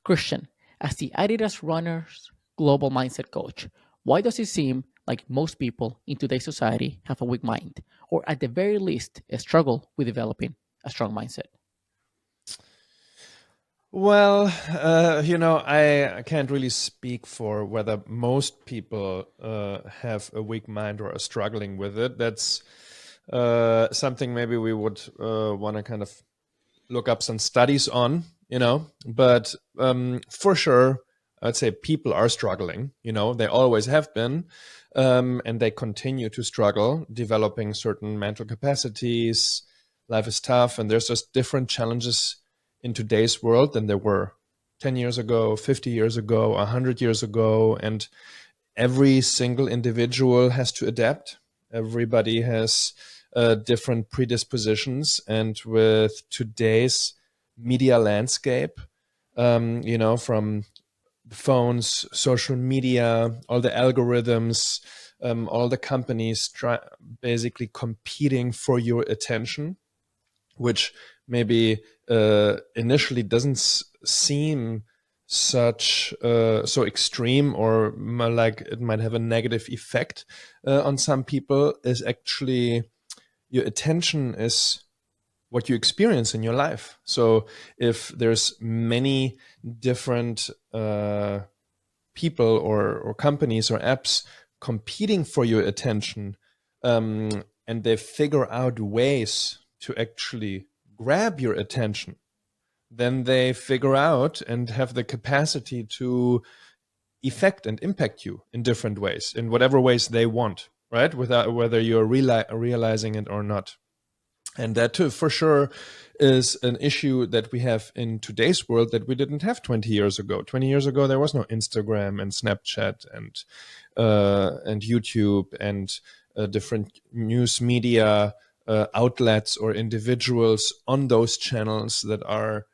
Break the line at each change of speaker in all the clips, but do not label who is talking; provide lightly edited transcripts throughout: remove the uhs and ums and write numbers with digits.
Christian, as the Adidas Runners global mindset coach, why does it seem like most people in today's society have a weak mind, or at the very least, a struggle with developing a strong mindset?
Well, I can't really speak for whether most people have a weak mind or are struggling with it. That's something maybe we would want to kind of look up some studies on, but for sure, I'd say people are struggling, they always have been, and they continue to struggle developing certain mental capacities. Life is tough, and there's just different challenges in today's world than there were 10 years ago, 50 years ago, 100 years ago. And every single individual has to adapt. Everybody has different predispositions. And with today's media landscape, from phones, social media, all the algorithms, all the companies basically competing for your attention, which maybe initially doesn't seem such so extreme, or like it might have a negative effect on some people, is actually your attention is what you experience in your life. So if there's many different people or companies or apps competing for your attention, and they figure out ways to actually grab your attention, then they figure out and have the capacity to affect and impact you in different ways, in whatever ways they want, right? Without whether you're realizing it or not. And that too, for sure, is an issue that we have in today's world that we didn't have 20 years ago. 20 years ago, there was no Instagram and Snapchat and YouTube and different news media outlets or individuals on those channels that are,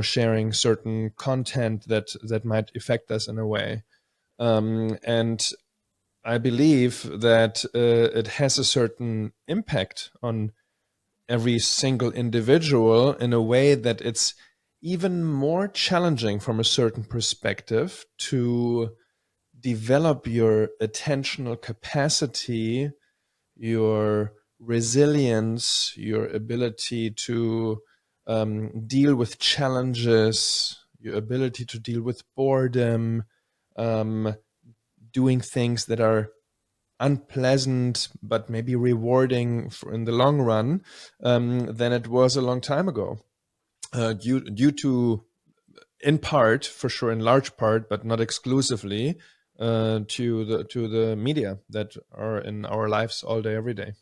sharing certain content that might affect us in a way. And I believe that it has a certain impact on every single individual in a way that it's even more challenging from a certain perspective to develop your attentional capacity, your resilience, your ability to deal with challenges, your ability to deal with boredom, um, doing things that are unpleasant but maybe rewarding in the long run, than it was a long time ago, due to, in part, for sure, in large part, but not exclusively, to the media that are in our lives all day, every day.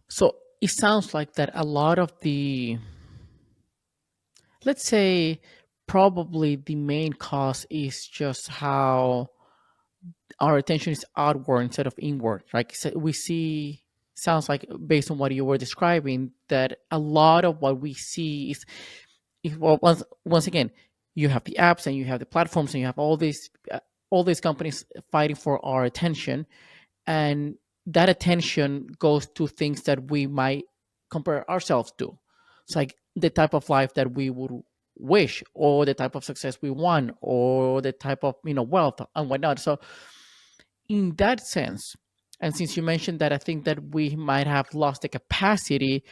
So it sounds like that a lot of the, let's say, probably the main cause is just how our attention is outward instead of inward. Like so we see, sounds like based on what you were describing, that a lot of what we see is well, once again, you have the apps and you have the platforms and you have all these companies fighting for our attention, and that attention goes to things that we might compare ourselves to. It's like the type of life that we would wish, or the type of success we want, or the type of wealth and whatnot. So in that sense, and since you mentioned that, I think that we might have lost the capacity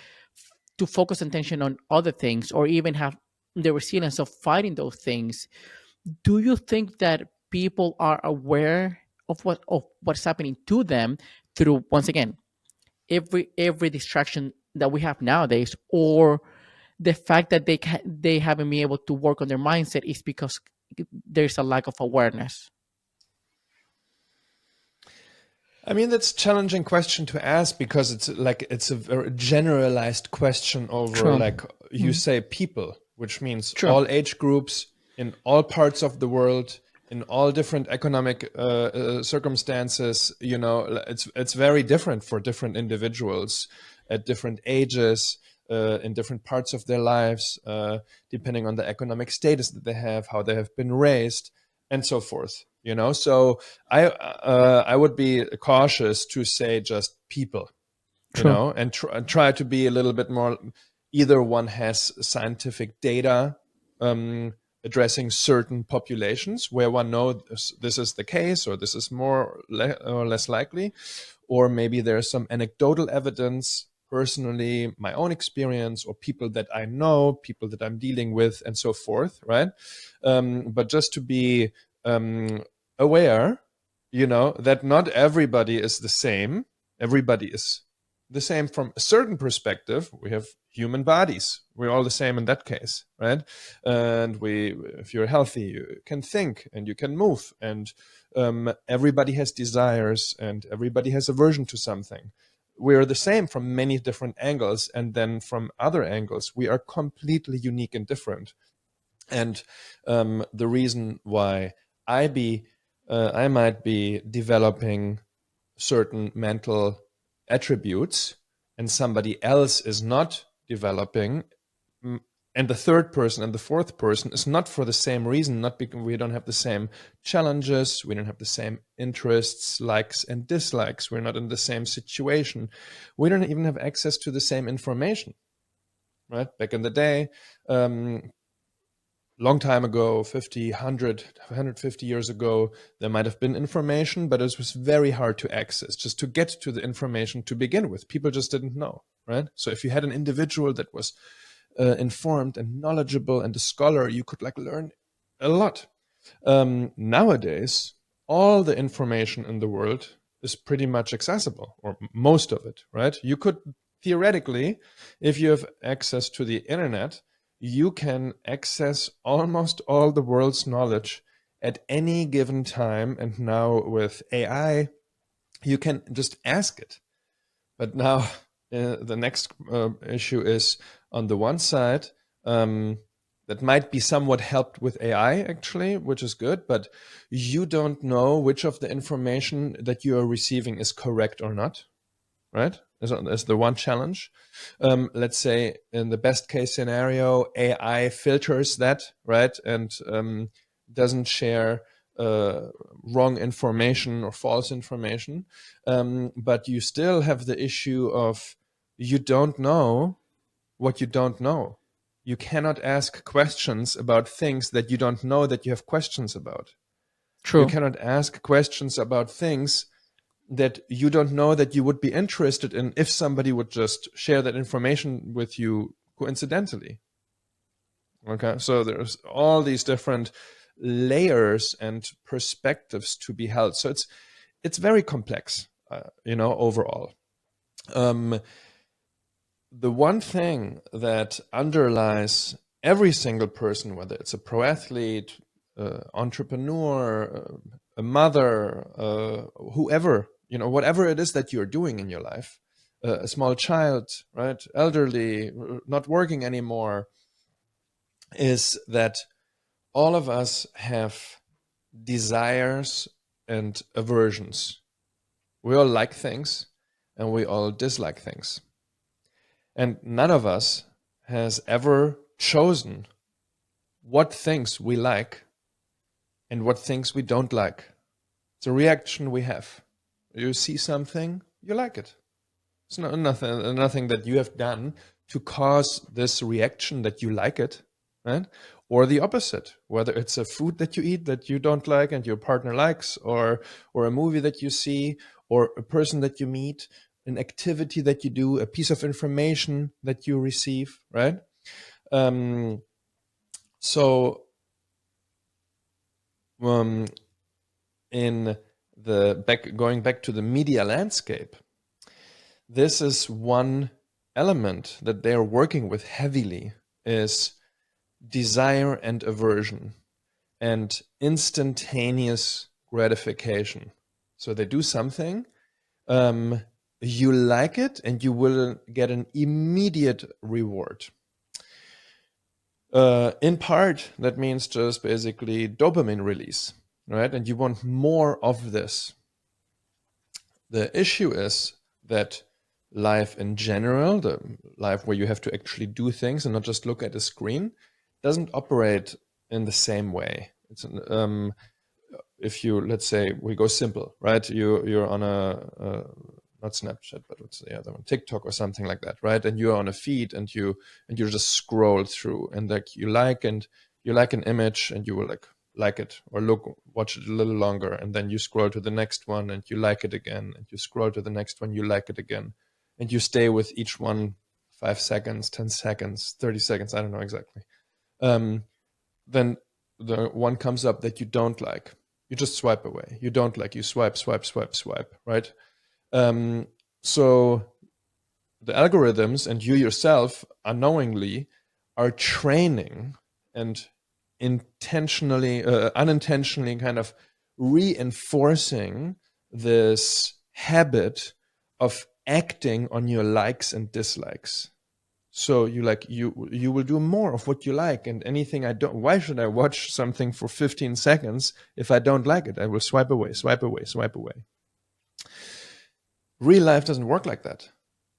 to focus attention on other things, or even have the resilience of fighting those things. Do you think that people are aware of what's happening to them through, once again, every distraction that we have nowadays, or the fact that they haven't been able to work on their mindset is because there's a lack of awareness?
I mean, that's a challenging question to ask, because it's a very generalized question over,
True.
like you say, people, which means
True.
all age groups in all parts of the world, in all different economic circumstances. It's very different for different individuals at different ages, in different parts of their lives, depending on the economic status that they have, how they have been raised, and so forth. So I would be cautious to say just people,
True.
and try to be a little bit more either one has scientific data addressing certain populations where one knows this is the case, or this is more or less likely, or maybe there's some anecdotal evidence, personally, my own experience, or people that I know, people that I'm dealing with, and so forth, right? But just to be aware, that not everybody is the same. Everybody is the same from a certain perspective. We have human bodies. We're all the same in that case, right? And if you're healthy, you can think and you can move, and everybody has desires and everybody has aversion to something. We're the same from many different angles, and then from other angles, we are completely unique and different. And the reason why I might be developing certain mental attributes and somebody else is not developing, and the third person and the fourth person is not for the same reason, not because we don't have the same challenges, we don't have the same interests, likes and dislikes, we're not in the same situation, we don't even have access to the same information, right? Back in the day, long time ago, 50, 100, 150 years ago, there might have been information, but it was very hard to access, just to get to the information to begin with. People just didn't know, right? So if you had an individual that was informed and knowledgeable and a scholar, you could learn a lot. Nowadays, all the information in the world is pretty much accessible, or most of it, right? You could theoretically, if you have access to the internet, you can access almost all the world's knowledge at any given time. And now with AI, you can just ask it. But now the next issue is, on the one side, that might be somewhat helped with AI, actually, which is good, but you don't know which of the information that you are receiving is correct or not, right? As the one challenge. Let's say in the best case scenario, AI filters that, right? And doesn't share wrong information or false information. But you still have the issue of, you don't know what you don't know. You cannot ask questions about things that you don't know that you have questions about. You
True.
cannot ask questions about things that you don't know that you would be interested in if somebody would just share that information with you coincidentally. Okay, so there's all these different layers and perspectives to be held. So it's very complex, overall. The one thing that underlies every single person, whether it's a pro athlete, entrepreneur, a mother, whoever, whatever it is that you're doing in your life, a small child, right, elderly, not working anymore, is that all of us have desires and aversions. We all like things and we all dislike things. And none of us has ever chosen what things we like and what things we don't like. It's a reaction we have. You see something, you like it. It's nothing that you have done to cause this reaction that you like it, right? Or the opposite, whether it's a food that you eat that you don't like and your partner likes, or a movie that you see, or a person that you meet, an activity that you do, a piece of information that you receive, right? Um, so in going back to the media landscape, this is one element that they're working with heavily, is desire and aversion and instantaneous gratification. So they do something, you like it, and you will get an immediate reward. In part, that means just basically dopamine release, right? And you want more of this. The issue is that life in general, the life where you have to actually do things and not just look at a screen, doesn't operate in the same way. It's if you, let's say, we go simple, right? You're on a not Snapchat, but what's the other one? TikTok or something like that, right? And you're on a feed and you just scroll through and like you like an image and you will like it or watch it a little longer, and then you scroll to the next one and you like it again, and you scroll to the next one, you like it again, and you stay with each one 5 seconds, 10 seconds, 30 seconds, I don't know exactly. Then the one comes up that you don't like, you just swipe away. You don't like, you swipe, swipe, swipe, swipe, right? So the algorithms and you yourself unknowingly are training and unintentionally kind of reinforcing this habit of acting on your likes and dislikes. So you will do more of what you like, and anything I don't, why should I watch something for 15 seconds if I don't like it? I will swipe away, swipe away, swipe away. Real life doesn't work like that.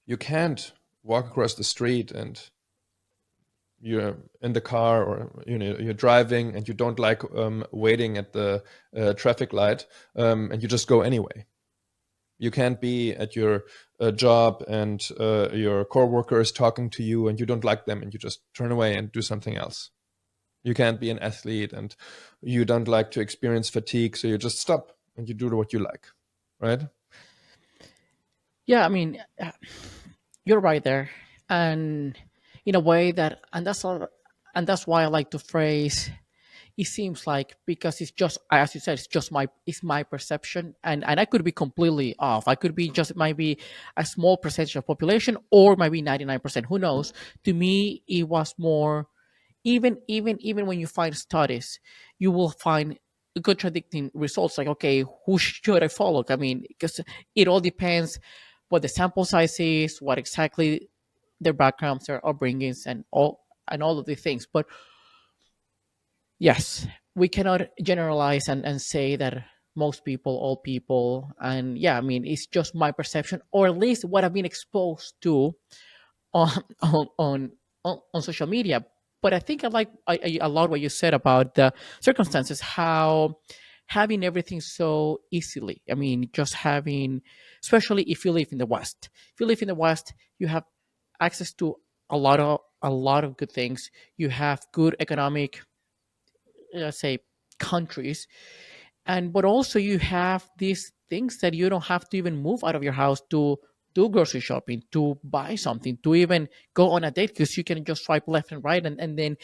You can't walk across the street and you're in the car, or you're driving and you don't like waiting at the traffic light, and you just go anyway. You can't be at your job and your coworker is talking to you and you don't like them and you just turn away and do something else. You can't be an athlete and you don't like to experience fatigue, so you just stop and you do what you like, right?
Yeah, I mean, you're right there, and in a way that, and that's all, and that's why I like to phrase. It seems like, because it's just, as you said, it's my perception, and I could be completely off. I could be just, it might be a small percentage of population, or maybe 99%. Who knows? To me, it was more. Even when you find studies, you will find contradicting results. Like, okay, who should I follow? I mean, because it all depends what the sample size is, what exactly their backgrounds, their upbringings, and all of the things. But yes, we cannot generalize and say that most people, all people, and yeah, I mean, it's just my perception, or at least what I've been exposed to on on on, on social media. But I think I love what you said about the circumstances, how having everything so easily. I mean, just having, especially if you live in the West. If you live in the West, you have access to a lot of good things. You have good economic, let's say, countries, and but also you have these things that you don't have to even move out of your house to do grocery shopping, to buy something, to even go on a date, because you can just swipe left and right, and then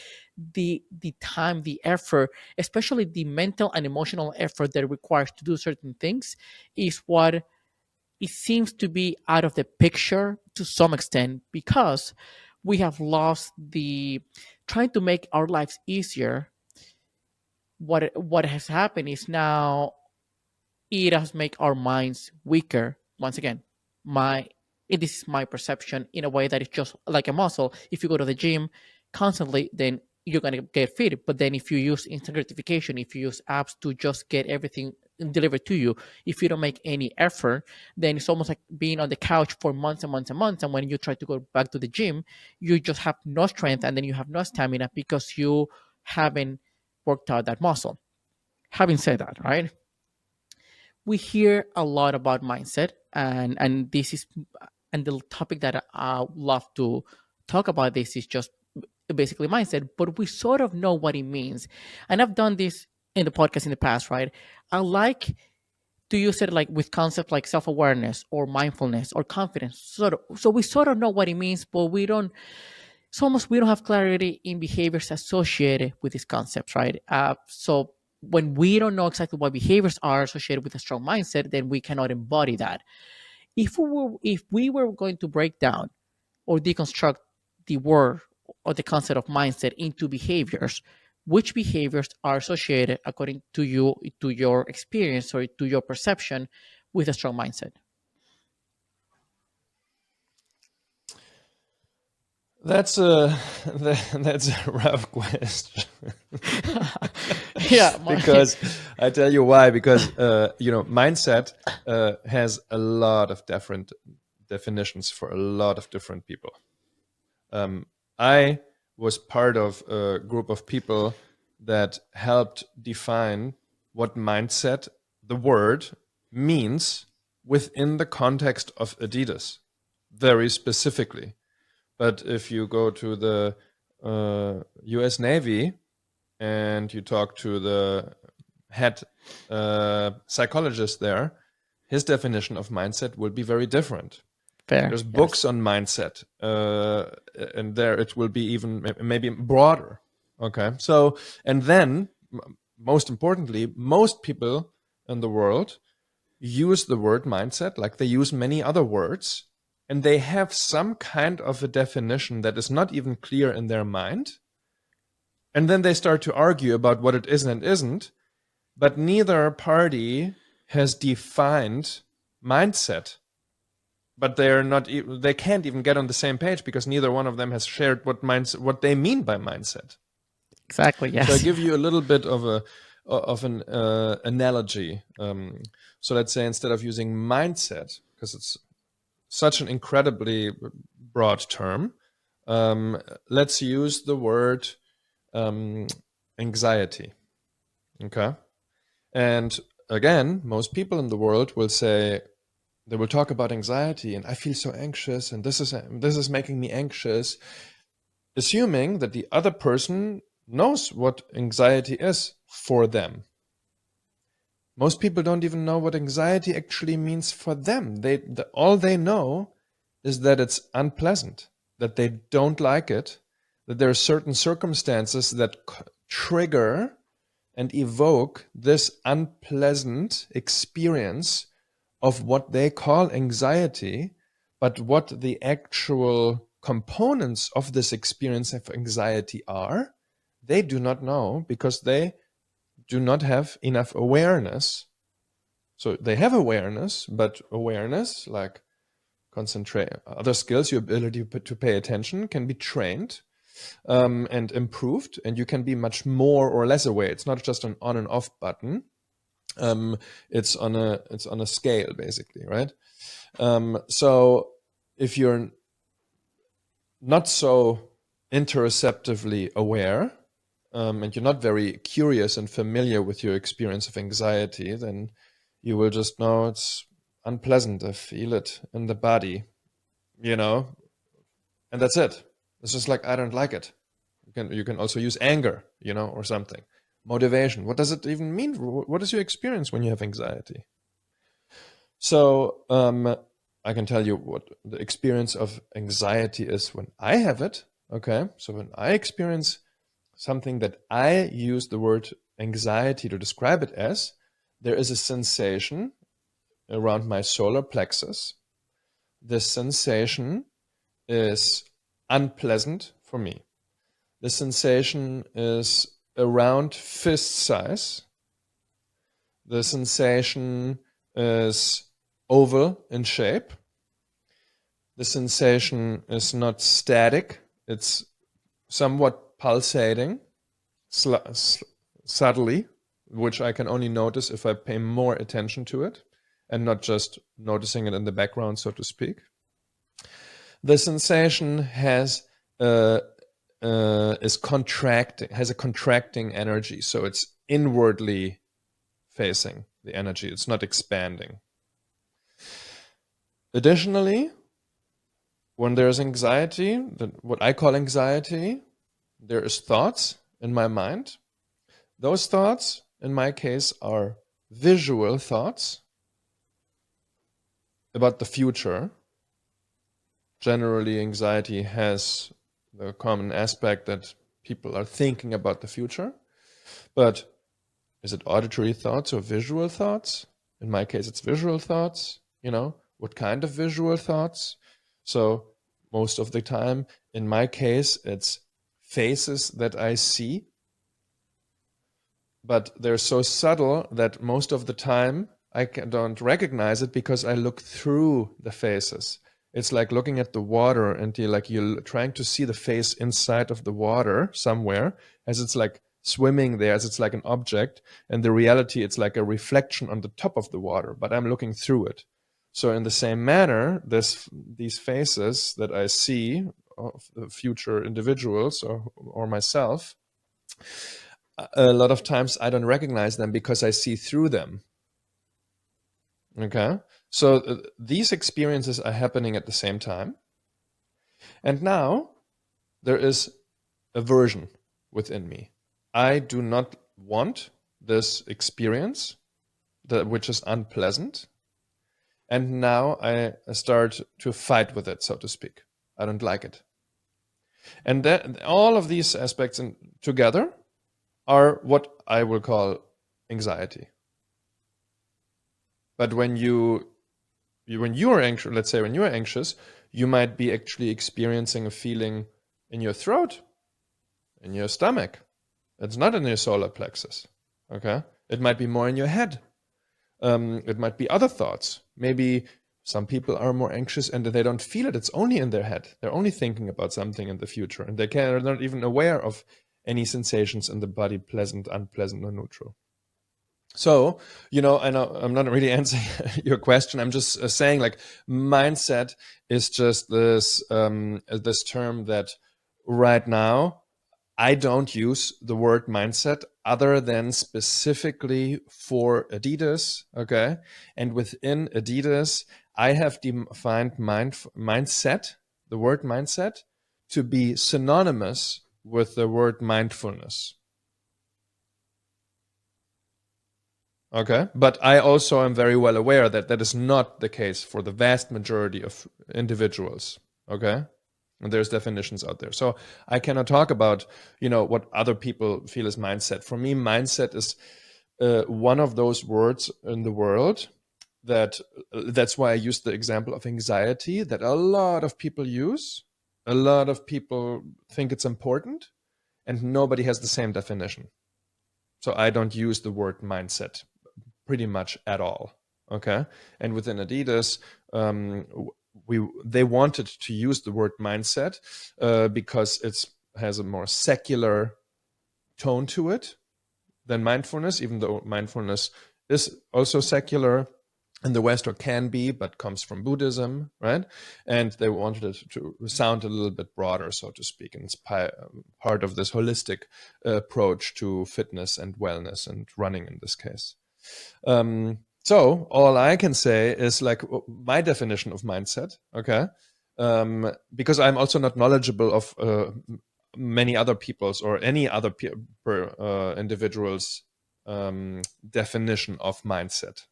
the time, the effort, especially the mental and emotional effort that it requires to do certain things, is what it seems to be out of the picture to some extent, because we have lost the trying to make our lives easier. What has happened is now it has make our minds weaker. Once again, my this is my perception, in a way that it's just like a muscle. If you go to the gym constantly, then you're gonna get fit. But then if you use instant gratification, if you use apps to just get everything delivered to you, if you don't make any effort, then it's almost like being on the couch for months and months and months. And when you try to go back to the gym, you just have no strength, and then you have no stamina because you haven't worked out that muscle. Having said that, right? We hear a lot about mindset, and this is, and the topic that I love to talk about, this is just basically mindset, but we sort of know what it means. And I've done this in the podcast in the past, right? I like to use it like with concepts like self-awareness or mindfulness or confidence, so we sort of know what it means, but we don't, it's almost we don't have clarity in behaviors associated with these concepts, right? So when we don't know exactly what behaviors are associated with a strong mindset, then we cannot embody that. If we were going to break down or deconstruct the word or the concept of mindset into behaviors, which behaviors are associated, according to you, to your experience or to your perception, with a strong mindset?
That's a that's a rough question.
Yeah,
Because I tell you why. Because mindset has a lot of different definitions for a lot of different people. I was part of a group of people that helped define what mindset, the word, means within the context of Adidas, very specifically. But if you go to the US Navy and you talk to the head psychologist there, his definition of mindset will be very different.
Fair.
There's books
Yes.
on mindset, and there it will be even maybe broader. Okay, so and then most importantly, most people in the world use the word mindset like they use many other words, and they have some kind of a definition that is not even clear in their mind. And then they start to argue about what it is and isn't, but neither party has defined mindset. But they're not they can't even get on the same page because neither one of them has shared what they mean by mindset.
Exactly.
So I
Yes.
give you a little bit of an analogy. So let's say instead of using mindset, because it's such an incredibly broad term, let's use the word um, anxiety. Okay, and again, most people in the world will say they will talk about anxiety, and I feel so anxious, and this is making me anxious, assuming that the other person knows what anxiety is for them. Most people don't even know what anxiety actually means for them. All they know is that it's unpleasant, that they don't like it, that there are certain circumstances that trigger and evoke this unpleasant experience of what they call anxiety, but what the actual components of this experience of anxiety are, they do not know because they do not have enough awareness. So they have awareness, but awareness, like concentrate, other skills, your ability to pay attention, can be trained and improved, and you can be much more or less aware. It's not just an on and off button. It's on a scale, basically, right? So if you're not so interoceptively aware, and you're not very curious and familiar with your experience of anxiety, then you will just know it's unpleasant. I feel it in the body, you know, and that's it. It's just like I don't like it. You can also use anger, or something. Motivation. What does it even mean? What is your experience when you have anxiety? So I can tell you what the experience of anxiety is when I have it. Okay, so when I experience something that I use the word anxiety to describe it as, there is a sensation around my solar plexus. This sensation is unpleasant for me. The sensation is around fist size. The sensation is oval in shape. The sensation is not static. It's somewhat pulsating, subtly, which I can only notice if I pay more attention to it and not just noticing it in the background, so to speak. The sensation is contracting, has a contracting energy, so it's inwardly facing the energy. It's not expanding. Additionally, when there's anxiety, what I call anxiety, there is thoughts in my mind. Those thoughts, in my case, are visual thoughts about the future. Generally, anxiety has the common aspect that people are thinking about the future. But is it auditory thoughts or visual thoughts? In my case, it's visual thoughts. What kind of visual thoughts? So most of the time, in my case, it's faces that I see, but they're so subtle that most of the time don't recognize it because I look through the faces. It's like looking at the water and you're trying to see the face inside of the water somewhere, as it's like swimming there, as it's like an object, and the reality, it's like a reflection on the top of the water, but I'm looking through it. So in the same manner, these faces that I see of the future individuals or myself, a lot of times I don't recognize them because I see through them. Okay. So these experiences are happening at the same time. And now there is aversion within me. I do not want this experience, which is unpleasant. And now I start to fight with it, so to speak. I don't like it. And that, all of these aspects together are what I will call anxiety. But when you are anxious, let's say when you are anxious, you might be actually experiencing a feeling in your throat, in your stomach. It's not in your solar plexus. Okay, it might be more in your head. It might be other thoughts. Maybe some people are more anxious and they don't feel it. It's only in their head. They're only thinking about something in the future, and they're not even aware of any sensations in the body, pleasant, unpleasant, or neutral. So, I know I'm not really answering your question. I'm just saying, like, mindset is just this term that right now I don't use the word mindset other than specifically for Adidas. Okay, and within Adidas, I have defined mindset, the word mindset, to be synonymous with the word mindfulness. Okay. But I also am very well aware that that is not the case for the vast majority of individuals. Okay. And there's definitions out there. So I cannot talk about, what other people feel is mindset. For me, mindset is one of those words in the world that's why I used the example of anxiety that a lot of people use. A lot of people think it's important, and nobody has the same definition. So I don't use the word mindset pretty much at all. Okay, and within Adidas, they wanted to use the word mindset because it has a more secular tone to it than mindfulness, even though mindfulness is also secular in the West, or can be, but comes from Buddhism, right? And they wanted it to sound a little bit broader, so to speak, and it's part of this holistic approach to fitness and wellness and running in this case. So all I can say is, like, my definition of mindset, okay? Because I'm also not knowledgeable of many other people's or any other individual's definition of mindset.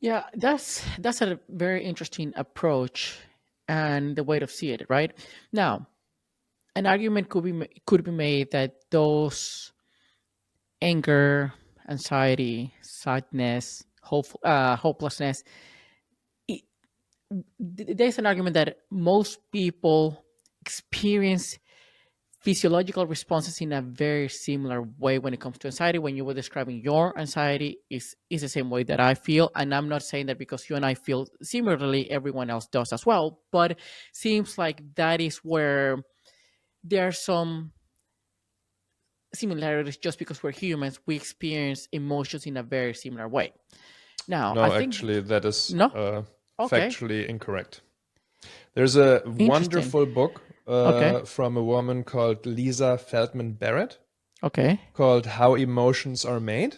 Yeah, that's a very interesting approach and the way to see it, right? Now, an argument could be made that those anger, anxiety, sadness, hopelessness. i- There's an argument that most people experience physiological responses in a very similar way when it comes to anxiety. When you were describing your anxiety, is the same way that I feel, and I'm not saying that because you and I feel similarly, everyone else does as well. But seems like that is where there are some similarities. Just because we're humans, we experience emotions in a very similar way. Now, I
No,
think
actually, that is
no. Okay,
factually incorrect. There's a
interesting.
wonderful book
Okay,
from a woman called Lisa Feldman Barrett
okay,
called How Emotions Are Made.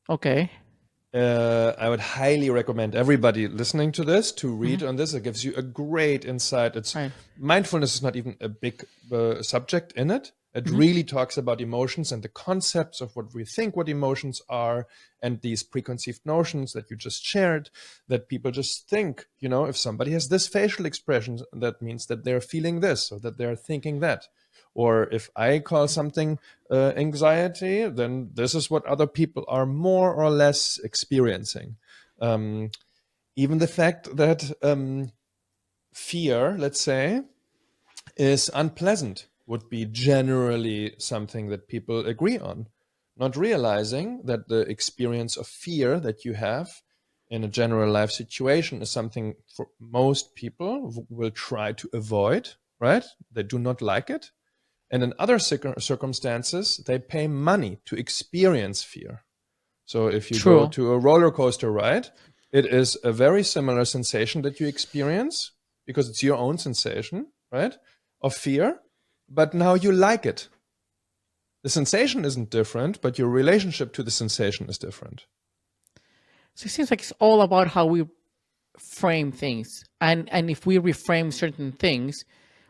okay.
I would highly recommend everybody listening to this to
Hmm.
read on this. It gives you a great insight. It's
Right.
mindfulness is not even a big subject in it. It
Hmm.
really talks about emotions and the concepts of what we think what emotions are, and these preconceived notions that you just shared, that people just think, if somebody has this facial expression, that means that they're feeling this or that they're thinking that. Or if I call something anxiety, then this is what other people are more or less experiencing. Um, Even the fact that fear, let's say, is unpleasant would be generally something that people agree on, not realizing that the experience of fear that you have in a general life situation is something for most people will try to avoid, right? They do not like it. And in other circumstances, they pay money to experience fear. So if you go
True.
to a roller coaster ride, it is a very similar sensation that you experience because it's your own sensation, right? Of fear, but now you like it. The sensation isn't different, but your relationship to the sensation is different.
So it seems like it's all about how we frame things, and if we reframe certain things,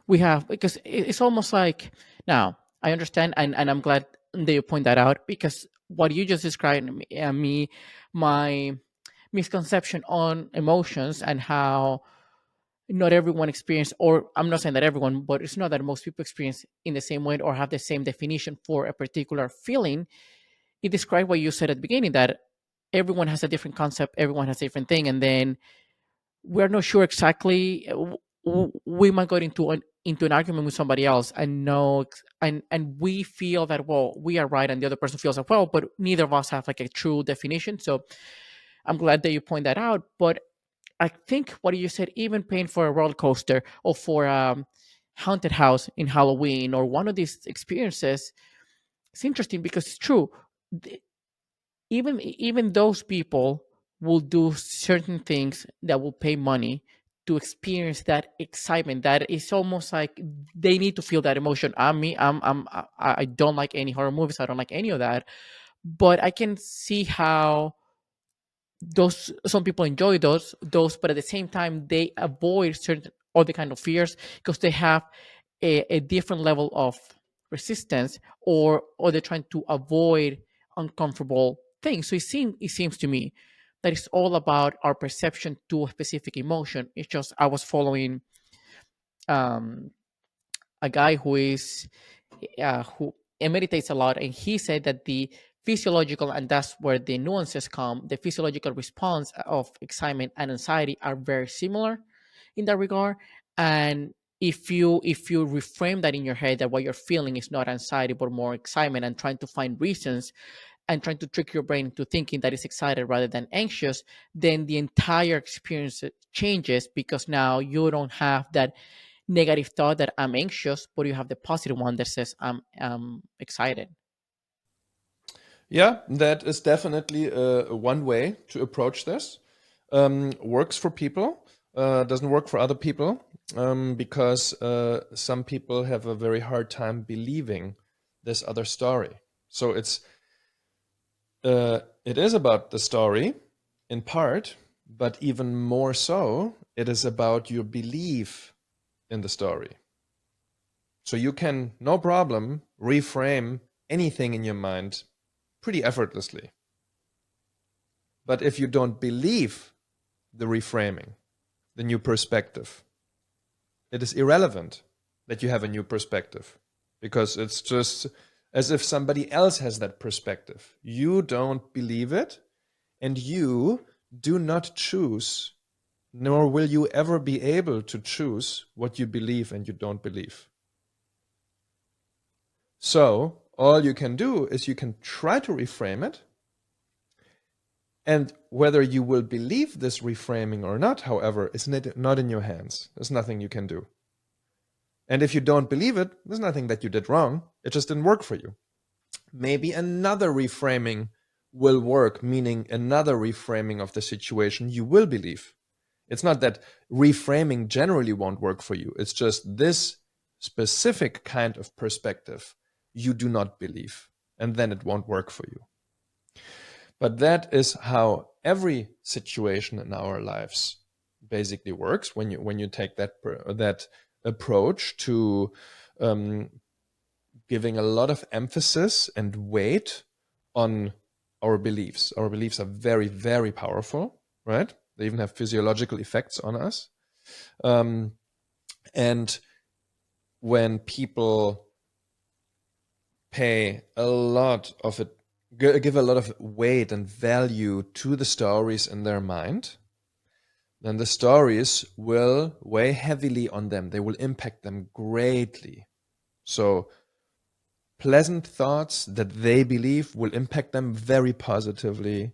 we have, because it's almost like, now I understand, and I'm glad that you point that out, because what you just described, my misconception on emotions and how not everyone experience, or I'm not saying that everyone, but it's not that most people experience in the same way or have the same definition for a particular feeling. It described what you said at the beginning, that everyone has a different concept, everyone has a different thing, and then we're not sure exactly. We might go into an argument with somebody else and know, and we feel that, well, we are right, and the other person feels like, well, but neither of us have like a true definition. So I'm glad that you point that out. But I think what you said, even paying for a roller coaster or for a haunted house in Halloween or one of these experiences, it's interesting because it's true. Even those people will do certain things that will pay money to experience that excitement. That is almost like they need to feel that emotion. I don't like any horror movies. I don't like any of that. But I can see how those, some people enjoy those, but at the same time they avoid certain other kind of fears because they have a different level of resistance, or they're trying to avoid uncomfortable things. So it seems to me that it's all about our perception to a specific emotion. It's just, I was following um a guy who meditates a lot, and he said that the physiological, and that's where the nuances come, the physiological response of excitement and anxiety are very similar in that regard. And if you reframe that in your head, that what you're feeling is not anxiety but more excitement, and trying to find reasons and trying to trick your brain into thinking that it's excited rather than anxious, then the entire experience changes, because now you don't have that negative thought that I'm anxious, but you have the positive one that says I'm excited.
Yeah, that is definitely one way to approach this. Works for people, doesn't work for other people, because some people have a very hard time believing this other story. So it is about the story in part, but even more so, it is about your belief in the story. So you can, no problem, reframe anything in your mind pretty effortlessly. But if you don't believe the reframing, the new perspective, it is irrelevant that you have a new perspective, because it's just as if somebody else has that perspective. You don't believe it, and you do not choose, nor will you ever be able to choose what you believe and you don't believe. So all you can do is you can try to reframe it. And whether you will believe this reframing or not, however, is not in your hands. There's nothing you can do. And if you don't believe it, there's nothing that you did wrong. It just didn't work for you. Maybe another reframing will work, meaning another reframing of the situation you will believe. It's not that reframing generally won't work for you. It's just this specific kind of perspective you do not believe, and then it won't work for you. But that is how every situation in our lives basically works when you take that approach to um, giving a lot of emphasis and weight on our beliefs. Our beliefs are very, very powerful, right? They even have physiological effects on us. Um, and when people pay a lot of it, give a lot of weight and value to the stories in their mind, then the stories will weigh heavily on them. They will impact them greatly. So pleasant thoughts that they believe will impact them very positively.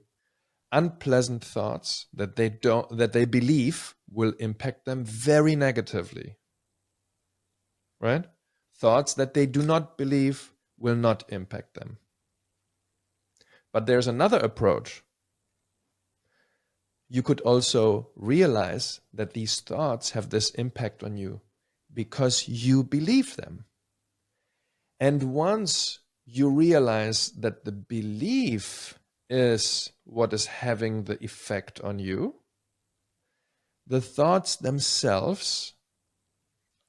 Unpleasant thoughts that they believe will impact them very negatively. Right? Thoughts that they do not believe will not impact them. But there's another approach. You could also realize that these thoughts have this impact on you because you believe them. And once you realize that the belief is what is having the effect on you. The thoughts themselves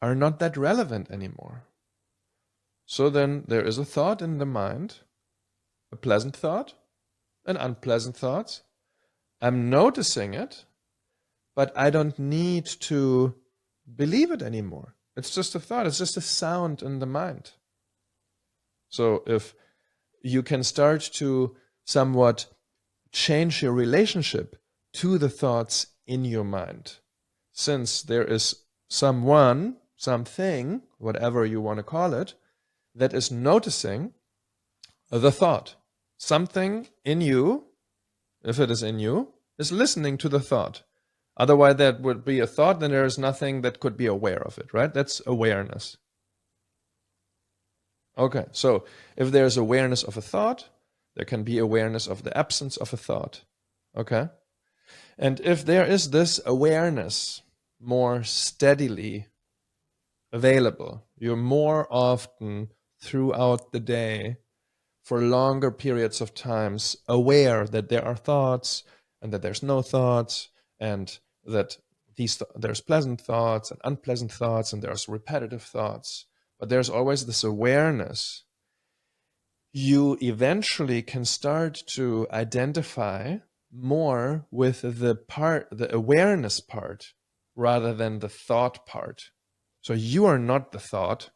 are not that relevant anymore. So then there is a thought in the mind, a pleasant thought, an unpleasant thought. I'm noticing it, but I don't need to believe it anymore. It's just a thought, it's just a sound in the mind. So if you can start to somewhat change your relationship to the thoughts in your mind, since there is someone, something, whatever you want to call it, that is noticing the thought. Something in you, if it is in you, is listening to the thought. Otherwise, that would be a thought, then there is nothing that could be aware of it, right? That's awareness. Okay, so if there's awareness of a thought, there can be awareness of the absence of a thought. Okay? And if there is this awareness more steadily available, you're more often throughout the day for longer periods of times aware that there are thoughts and that there's no thoughts and that there's pleasant thoughts and unpleasant thoughts and there's repetitive thoughts, but there's always this awareness. You eventually can start to identify more with the awareness part rather than the thought part. So you are not the thought,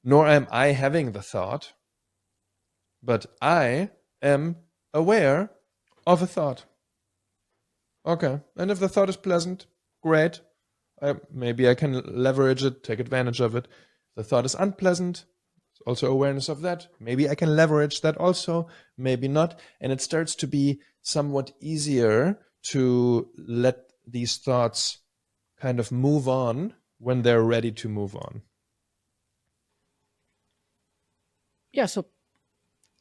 nor am I having the thought, but I am aware of a thought. Okay, and if the thought is pleasant, great. Maybe I can leverage it, take advantage of it. If the thought is unpleasant, also awareness of that. Maybe I can leverage that also, maybe not. And it starts to be somewhat easier to let these thoughts kind of move on when they're ready to move on.
Yeah, so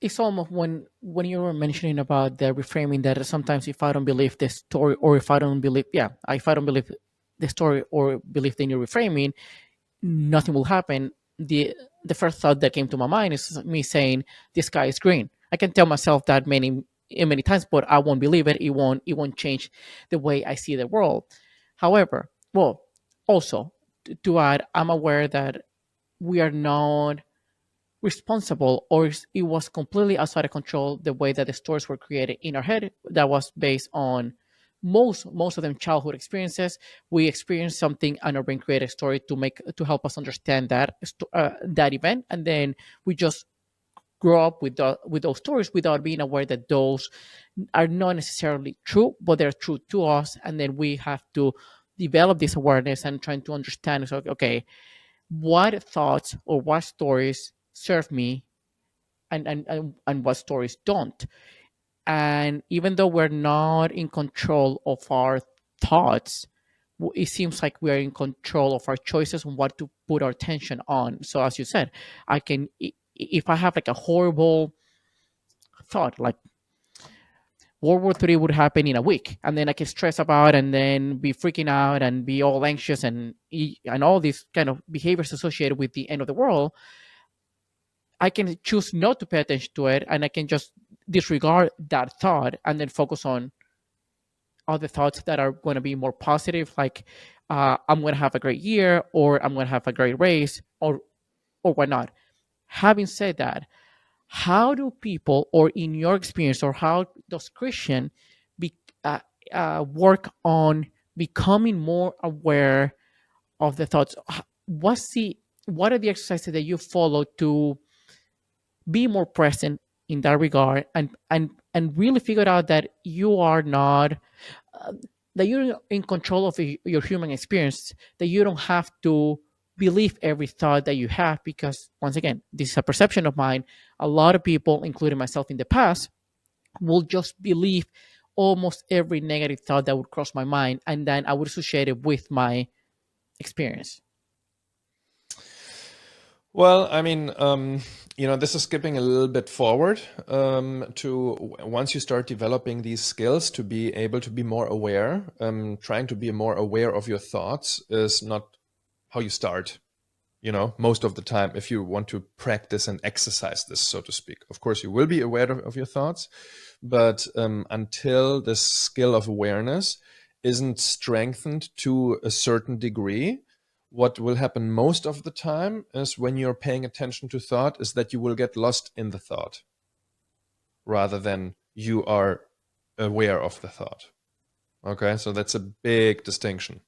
it's almost when you were mentioning about the reframing, that sometimes if I don't believe the story, or if I don't believe, yeah, if I don't believe the story or believe in your reframing, nothing will happen. The first thought that came to my mind is me saying the sky is green. I can tell myself that many times, but I won't believe it. It won't change the way I see the world. However, well, also to add, I'm aware that we are not responsible, or it was completely outside of control, the way that the stories were created in our head, that was based on most of them childhood experiences. We experienced something and our brain created a story to help us understand that event, and then we just grow up with those stories without being aware that those are not necessarily true, but they're true to us. And then we have to develop this awareness and trying to understand, so, okay, what thoughts or what stories serve me, and what stories don't. And even though we're not in control of our thoughts, it seems like we are in control of our choices on what to put our attention on. So as you said, if I have like a horrible thought, like World War III would happen in a week, and then I can stress about and then be freaking out and be all anxious and all these kind of behaviors associated with the end of the world, I can choose not to pay attention to it, and I can just disregard that thought and then focus on other thoughts that are going to be more positive, like I'm going to have a great year, or I'm going to have a great race, or whatnot. Having said that, how do people, or in your experience, or how does Christian be, uh, work on becoming more aware of the thoughts? What are the exercises that you follow to be more present in that regard, and really figure out that you are not uh, that you're in control of your human experience, that you don't have to believe every thought that you have, because once again, this is a perception of mine. A lot of people, including myself in the past, will just believe almost every negative thought that would cross my mind, and then I would associate it with my experience.
Well, I mean, this is skipping a little bit forward to once you start developing these skills to be able to be more aware. Trying to be more aware of your thoughts is not how you start. most of the time, if you want to practice and exercise this, so to speak. Of course, you will be aware of your thoughts, but until this skill of awareness isn't strengthened to a certain degree, what will happen most of the time is when you're paying attention to thought is that you will get lost in the thought rather than you are aware of the thought. Okay, so that's a big distinction.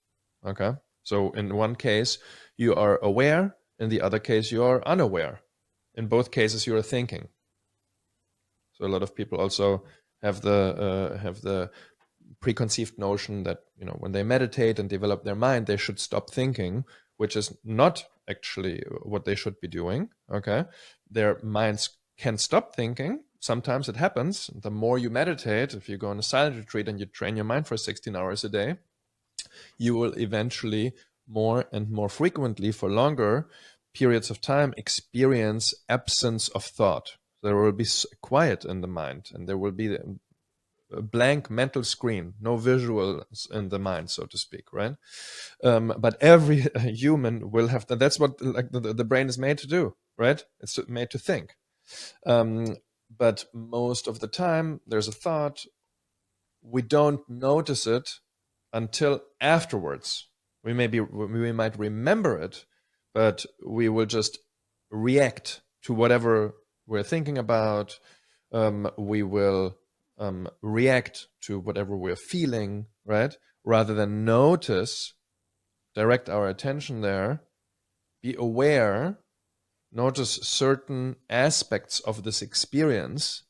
Okay, so in one case, you are aware, in the other case, you are unaware. In both cases, you are thinking. So a lot of people also have the preconceived notion that when they meditate and develop their mind, they should stop thinking, which is not actually what they should be doing. Okay, their minds can stop thinking. Sometimes it happens. The more you meditate, if you go on a silent retreat and you train your mind for 16 hours a day, you will eventually more and more frequently for longer periods of time experience absence of thought. There will be quiet in the mind, and there will be a blank mental screen, no visuals in the mind, so to speak, right? But every human will have that. That's what the brain is made to do, right? It's made to think. But most of the time, there's a thought. We don't notice it until afterwards. We might remember it, but we will just react to whatever we're thinking about. We will react to whatever we're feeling, right? Rather than notice, direct our attention there, be aware, notice certain aspects of this experience,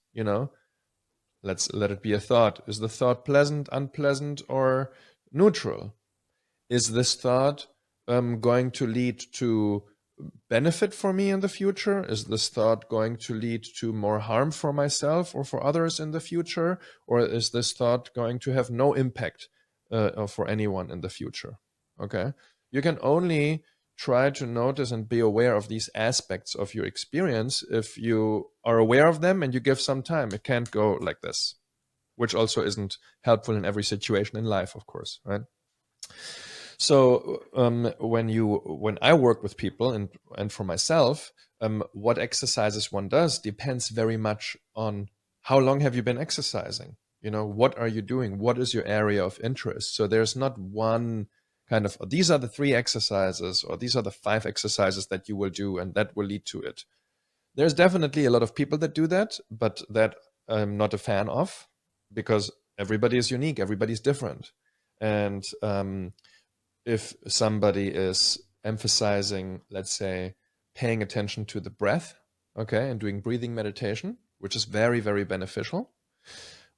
Let's let it be a thought. Is the thought pleasant, unpleasant, or neutral? Is this thought going to lead to benefit for me in the future? Is this thought going to lead to more harm for myself or for others in the future? Or is this thought going to have no impact for anyone in the future? Okay. You can only try to notice and be aware of these aspects of your experience if you are aware of them and you give some time. It can't go like this, which also isn't helpful in every situation in life, of course, right? So when I work with people and for myself, what exercises one does depends very much on how long have you been exercising. What are you doing? What is your area of interest? So there's not one kind of these are the 3 exercises or these are the 5 exercises that you will do and that will lead to it. There's definitely a lot of people that do that, but that I'm not a fan of because everybody is unique, everybody's different, and if somebody is emphasizing, let's say, paying attention to the breath, okay, and doing breathing meditation, which is very, very beneficial,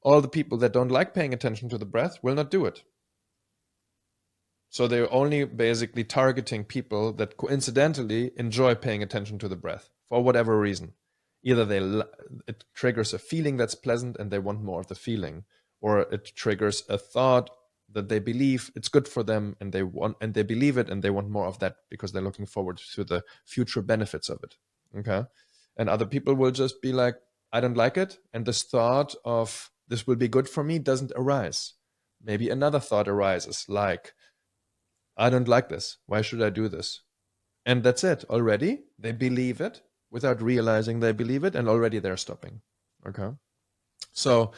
all the people that don't like paying attention to the breath will not do it. So they're only basically targeting people that coincidentally enjoy paying attention to the breath for whatever reason. Either it triggers a feeling that's pleasant and they want more of the feeling, or it triggers a thought that they believe it's good for them and they believe it and they want more of that because they're looking forward to the future benefits of it. Okay. And other people will just be like, I don't like it. And this thought of this will be good for me doesn't arise. Maybe another thought arises like, I don't like this. Why should I do this? And that's it. Already they believe it without realizing they believe it, and already they're stopping. Okay. So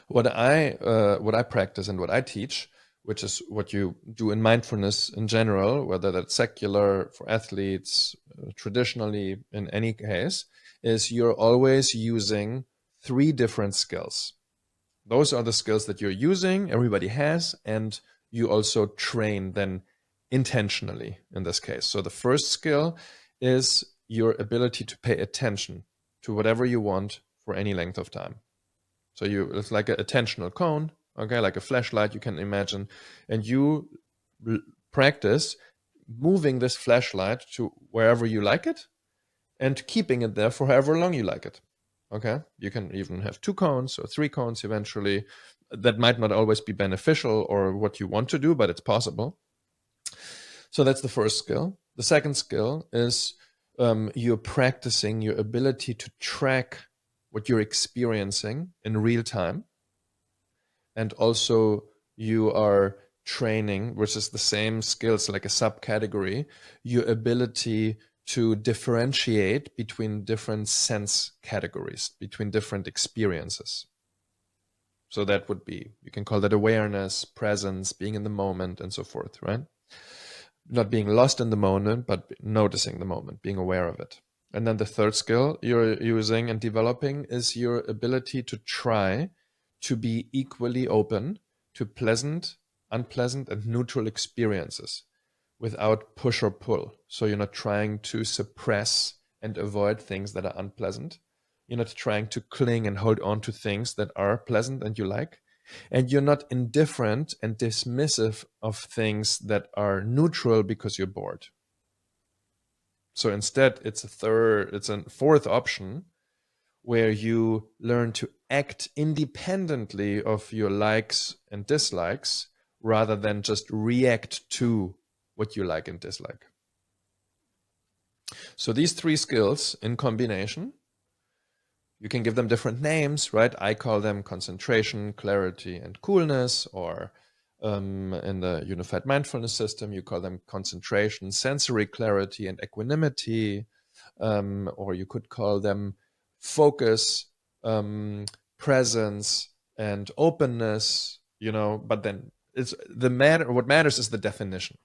what I practice and what I teach, which is what you do in mindfulness in general, whether that's secular, for athletes, traditionally in any case, is you're always using 3 different skills. Those are the skills that you're using, everybody has, and you also train then intentionally in this case. So the first skill is your ability to pay attention to whatever you want for any length of time. So it's like an attentional cone, okay, like a flashlight you can imagine, and you practice moving this flashlight to wherever you like it and keeping it there for however long you like it. Okay, you can even have 2 cones or 3 cones eventually. That might not always be beneficial or what you want to do, but it's possible. So that's the first skill. The second skill is you're practicing your ability to track what you're experiencing in real time. And also you are training, which is the same skills, like a subcategory, your ability to differentiate between different sense categories, between different experiences. So that would be, you can call that awareness, presence, being in the moment, and so forth, right? Not being lost in the moment, but noticing the moment, being aware of it. And then the third skill you're using and developing is your ability to try to be equally open to pleasant, unpleasant, and neutral experiences without push or pull. So you're not trying to suppress and avoid things that are unpleasant. You're not trying to cling and hold on to things that are pleasant and you like. And you're not indifferent and dismissive of things that are neutral because you're bored. So instead, it's a fourth option where you learn to act independently of your likes and dislikes rather than just react to what you like and dislike. So these three skills in combination, you can give them different names, right? I call them concentration, clarity, and coolness, or in the unified mindfulness system, you call them concentration, sensory clarity, and equanimity, or you could call them focus, presence, and openness, but then what matters is the definition.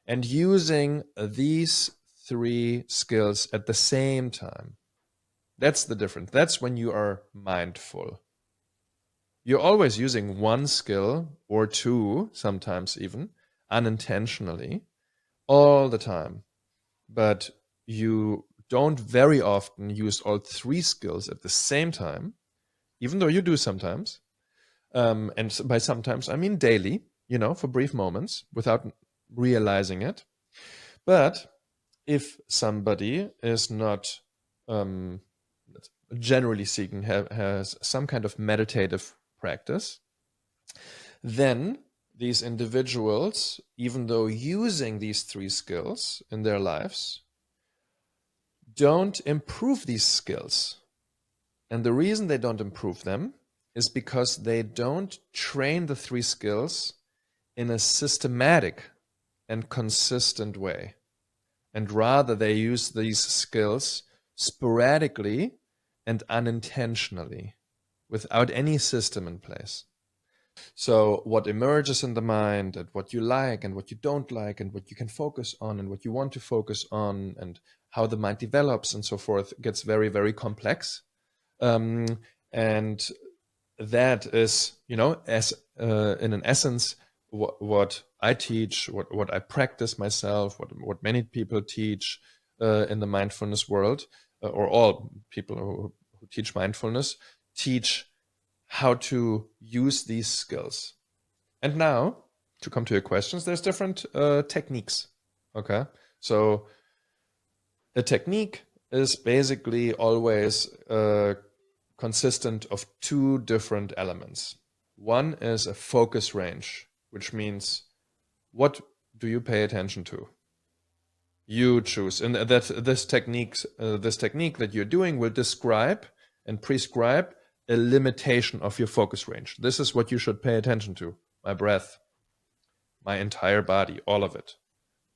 And using these three skills at the same time, that's the difference. That's when you are mindful. You're always using one skill or two, sometimes even unintentionally, all the time. But you don't very often use all three skills at the same time, even though you do sometimes. And by sometimes, I mean daily, for brief moments without realizing it. But if somebody is not, generally speaking, has some kind of meditative practice, then these individuals, even though using these three skills in their lives, don't improve these skills. And the reason they don't improve them is because they don't train the three skills in a systematic and consistent way. And rather, they use these skills sporadically and unintentionally, without any system in place. So what emerges in the mind, and what you like and what you don't like, and what you can focus on and what you want to focus on, and how the mind develops and so forth, gets very, very complex. And that is, as in an essence, what I teach, what I practice myself, what many people teach in the mindfulness world, or all people who teach mindfulness teach how to use these skills. And now, to come to your questions, there's different techniques. Okay, so a technique is basically always consistent of two different elements. One is a focus range, which means what do you pay attention to? You choose, and that this technique that you're doing will describe and prescribe a limitation of your focus range. This is what you should pay attention to: my breath, my entire body, all of it,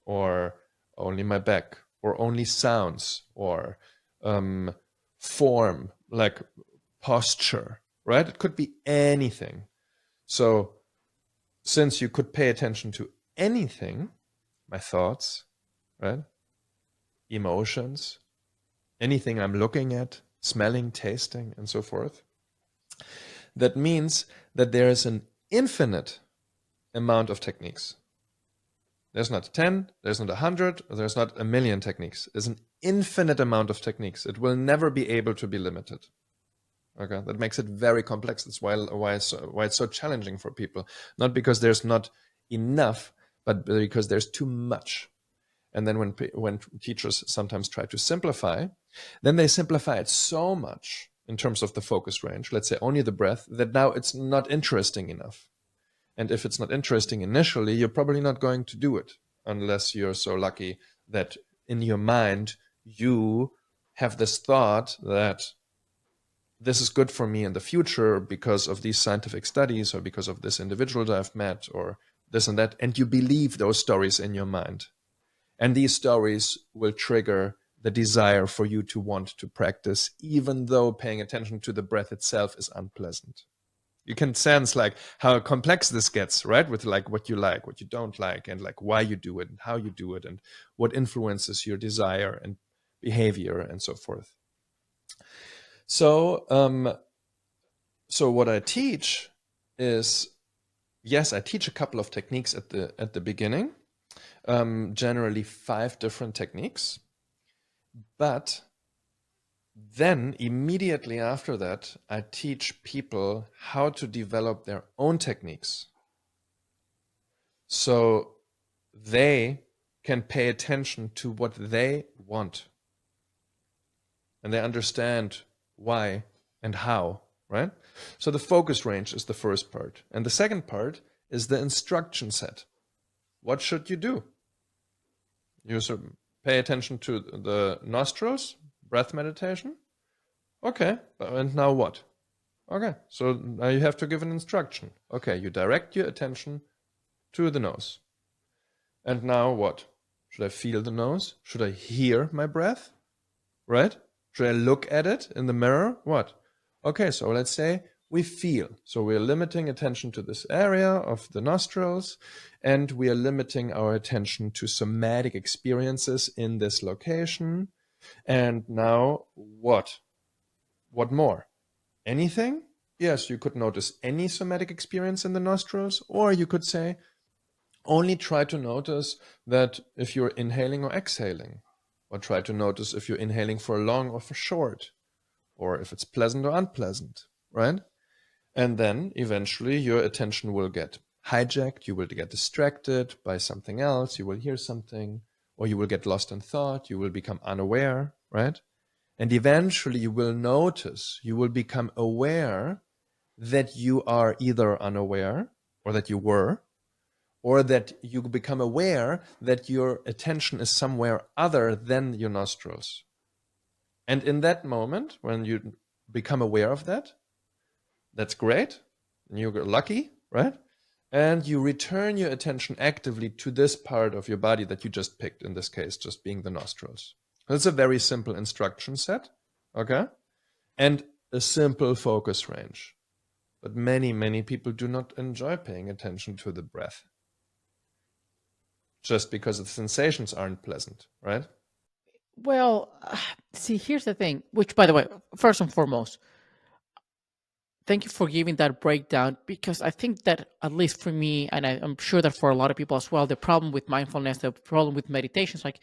or only my back, or only sounds, or form, like posture, right? It could be anything. So since you could pay attention to anything, my thoughts, right? Emotions, anything I'm looking at, smelling, tasting, and so forth, that means that there is an infinite amount of techniques. There's not 10, there's not 100, there's not a million techniques. There's an infinite amount of techniques. It will never be able to be limited. Okay, that makes it very complex. That's why it's so challenging for people. Not because there's not enough, but because there's too much. And then when teachers sometimes try to simplify, then they simplify it so much in terms of the focus range, let's say only the breath, that now it's not interesting enough. And if it's not interesting initially, you're probably not going to do it unless you're so lucky that in your mind you have this thought that this is good for me in the future because of these scientific studies, or because of this individual that I've met, or this and that, and you believe those stories in your mind. And these stories will trigger the desire for you to want to practice, even though paying attention to the breath itself is unpleasant. You can sense like how complex this gets, right? With like what you like, what you don't like, and like why you do it and how you do it and what influences your desire and behavior and so forth. So, so what I teach is, yes, I teach a couple of techniques at the beginning, generally 5 different techniques, but then immediately after that, I teach people how to develop their own techniques, so they can pay attention to what they want and they understand why and how, right? So the focus range is the first part. And the second part is the instruction set. What should you do? You should pay attention to the nostrils, breath meditation. Okay, and now what? Okay, so now you have to give an instruction. Okay, you direct your attention to the nose. And now what? Should I feel the nose? Should I hear my breath? Right? Should I look at it in the mirror? What? Okay, so let's say we feel. So we're limiting attention to this area of the nostrils, and we are limiting our attention to somatic experiences in this location. And now what? What more? Anything? Yes, you could notice any somatic experience in the nostrils, or you could say, only try to notice that if you're inhaling or exhaling, or try to notice if you're inhaling for long or for short, or if it's pleasant or unpleasant, right? And then eventually your attention will get hijacked, you will get distracted by something else, you will hear something, or you will get lost in thought, you will become unaware, right? And eventually you will notice, you will become aware that you are either unaware or that you were, or that you become aware that your attention is somewhere other than your nostrils. And in that moment, when you become aware of that, that's great. And you're lucky, right? And you return your attention actively to this part of your body that you just picked, in this case, just being the nostrils. That's a very simple instruction set, okay? And a simple focus range. But many, many people do not enjoy paying attention to the breath just because the sensations aren't pleasant, right?
Well, see, here's the thing, which, by the way, first and foremost, thank you for giving that breakdown, because I think that, at least for me, and I'm sure that for a lot of people as well, the problem with mindfulness, the problem with meditation is like,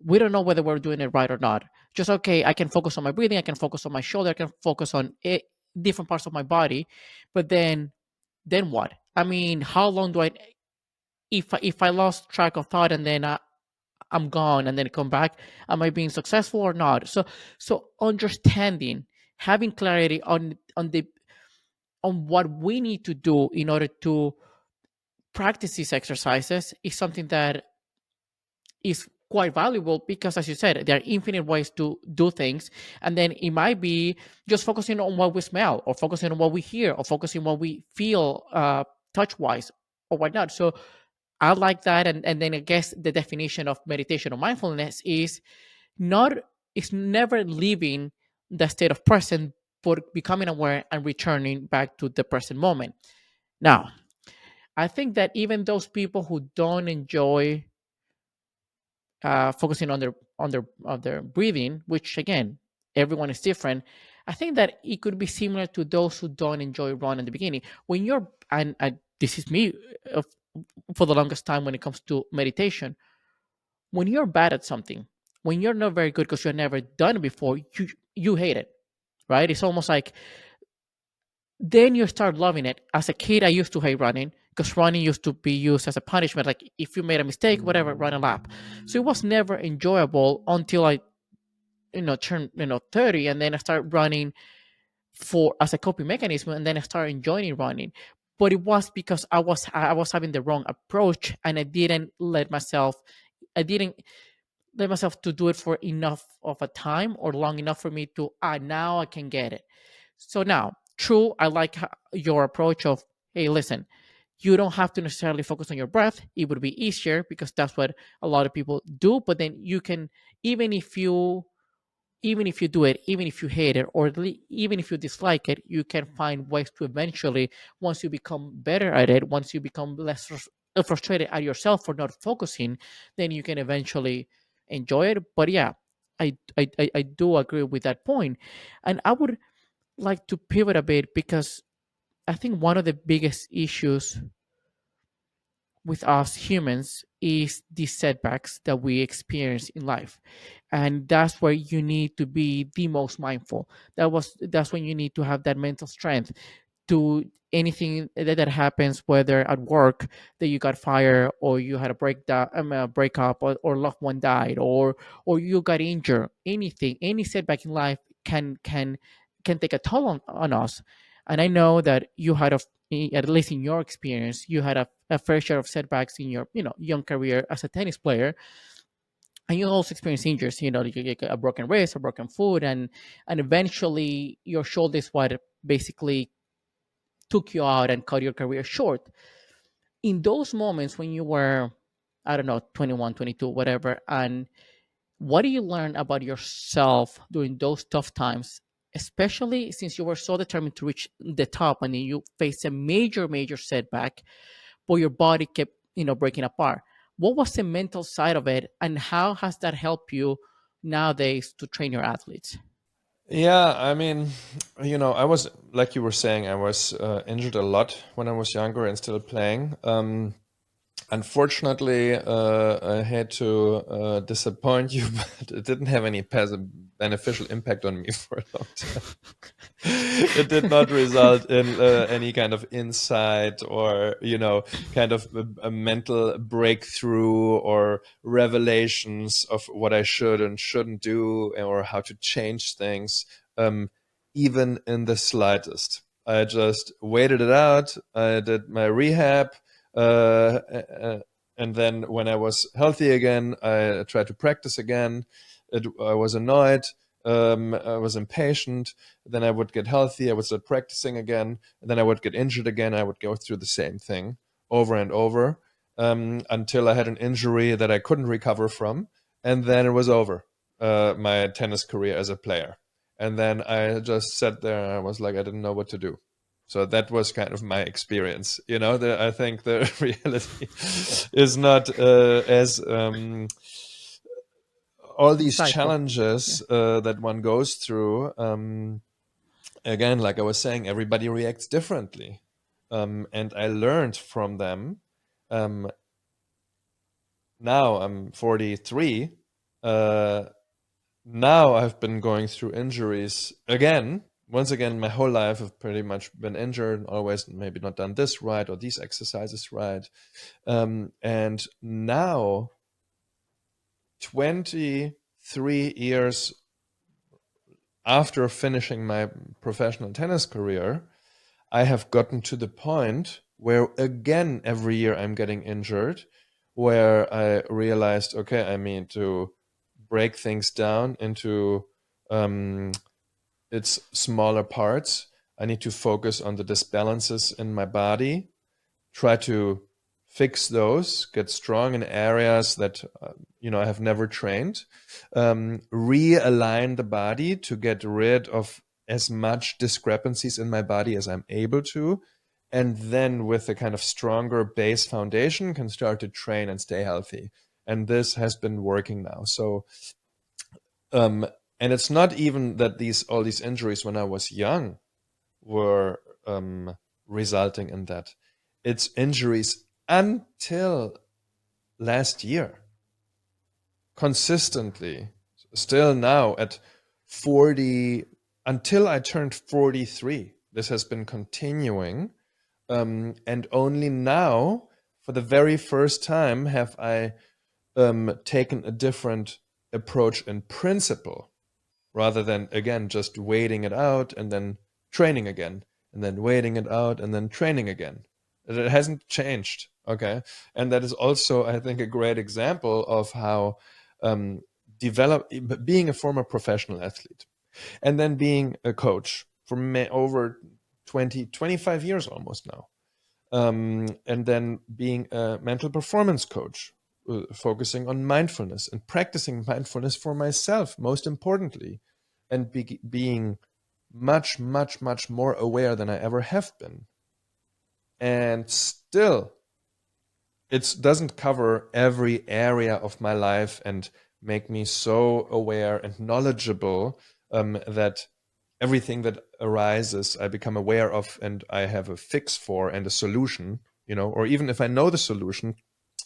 we don't know whether we're doing it right or not. Just, okay, I can focus on my breathing, I can focus on my shoulder, I can focus on it, different parts of my body, but then what? I mean, how long do I, if I lost track of thought and then I'm gone and then come back, am I being successful or not? So understanding, having clarity on what we need to do in order to practice these exercises is something that is quite valuable, because, as you said, there are infinite ways to do things, and then it might be just focusing on what we smell, or focusing on what we hear, or focusing on what we feel touch wise, or whatnot. So I like that. And then I guess the definition of meditation or mindfulness is not is never leaving the state of present, but becoming aware and returning back to the present moment. Now, I think that even those people who don't enjoy focusing on their breathing, which again, everyone is different. I think that it could be similar to those who don't enjoy run in the beginning. When you're and this is me, uh, for the longest time when it comes to meditation. When you're bad at something, when you're not very good because you've never done it before, you hate it, right? It's almost like then you start loving it. As a kid, I used to hate running because running used to be used as a punishment. Like, if you made a mistake, whatever, run a lap. So it was never enjoyable until I, turned 30, and then I started running for as a coping mechanism, and then I started enjoying running. But it was because I was having the wrong approach, and I didn't let myself to do it for enough of a time, or long enough for me to, now I can get it. So now, true, I like your approach of, hey, listen, You don't have to necessarily focus on your breath. It would be easier because that's what a lot of people do. But then you can, even if you even if you do it, even if you hate it, or even if you dislike it, you can find ways to eventually, once you become better at it, once you become less frustrated at yourself for not focusing, then you can eventually enjoy it. But yeah, I do agree with that point. And I would like to pivot a bit because I think one of the biggest issues with us humans is the setbacks that we experience in life, and that's where you need to be the most mindful. That's when you need to have that mental strength to anything that happens, whether at work that you got fired, or you had a breakup, or loved one died, or you got injured. Anything, any setback in life can take a toll on us. And I know that you had at least in your experience, you had a fair share of setbacks in your young career as a tennis player, and you also experience injuries. You get a broken wrist, a broken foot, and eventually your shoulder is what basically took you out and cut your career short. In those moments when you were, I don't know, 21, 22, whatever, and what do you learn about yourself during those tough times, especially since you were so determined to reach the top and then you faced a major, major setback, but your body kept, breaking apart? What was the mental side of it, and how has that helped you nowadays to train your athletes?
Yeah, I mean, I was, like you were saying, I was injured a lot when I was younger and still playing. Unfortunately, I had to disappoint you, but it didn't have any beneficial impact on me for a long time. It did not result in any kind of insight or kind of a mental breakthrough or revelations of what I should and shouldn't do or how to change things, even in the slightest. I just waited it out. I did my rehab, and then when I was healthy again, I tried to practice again. I was annoyed. I was impatient. Then I would get healthy. I would start practicing again. And then I would get injured again. I would go through the same thing over and over, until I had an injury that I couldn't recover from. And then it was over, my tennis career as a player. And then I just sat there and I was like, I didn't know what to do. So that was kind of my experience. I think the reality is not as all these
Cycle. Yeah.
challenges that one goes through. Again, like I was saying, everybody reacts differently, and I learned from them. Um, Now I'm 43. Uh, Now I've been going through injuries again. Once again, my whole life I've pretty much been injured, always maybe not done this right or these exercises right. And now, 23 years after finishing my professional tennis career, I have gotten to the point where again every year I'm getting injured, where I realized, okay, I need to break things down into um, its smaller parts. I need to focus on the disbalances in my body, try to fix those, get strong in areas that I have never trained, realign the body to get rid of as much discrepancies in my body as I'm able to, and then with a kind of stronger base foundation can start to train and stay healthy. And this has been working now. So um, and it's not even that these all these injuries when I was young were resulting in that. It's injuries until last year, consistently, still now at 40, until I turned 43. This has been continuing. And only now, for the very first time, have I taken a different approach in principle, rather than again just waiting it out and then training again and then waiting it out and then training again. It hasn't changed. Okay. And that is also, I think, a great example of how um, develop being a former professional athlete and then being a coach for over 20, 25 years almost now. And then being a mental performance coach, focusing on mindfulness and practicing mindfulness for myself, most importantly, and being much, much, much more aware than I ever have been. And still, it doesn't cover every area of my life and make me so aware and knowledgeable that everything that arises I become aware of and I have a fix for and a solution, or even if I know the solution,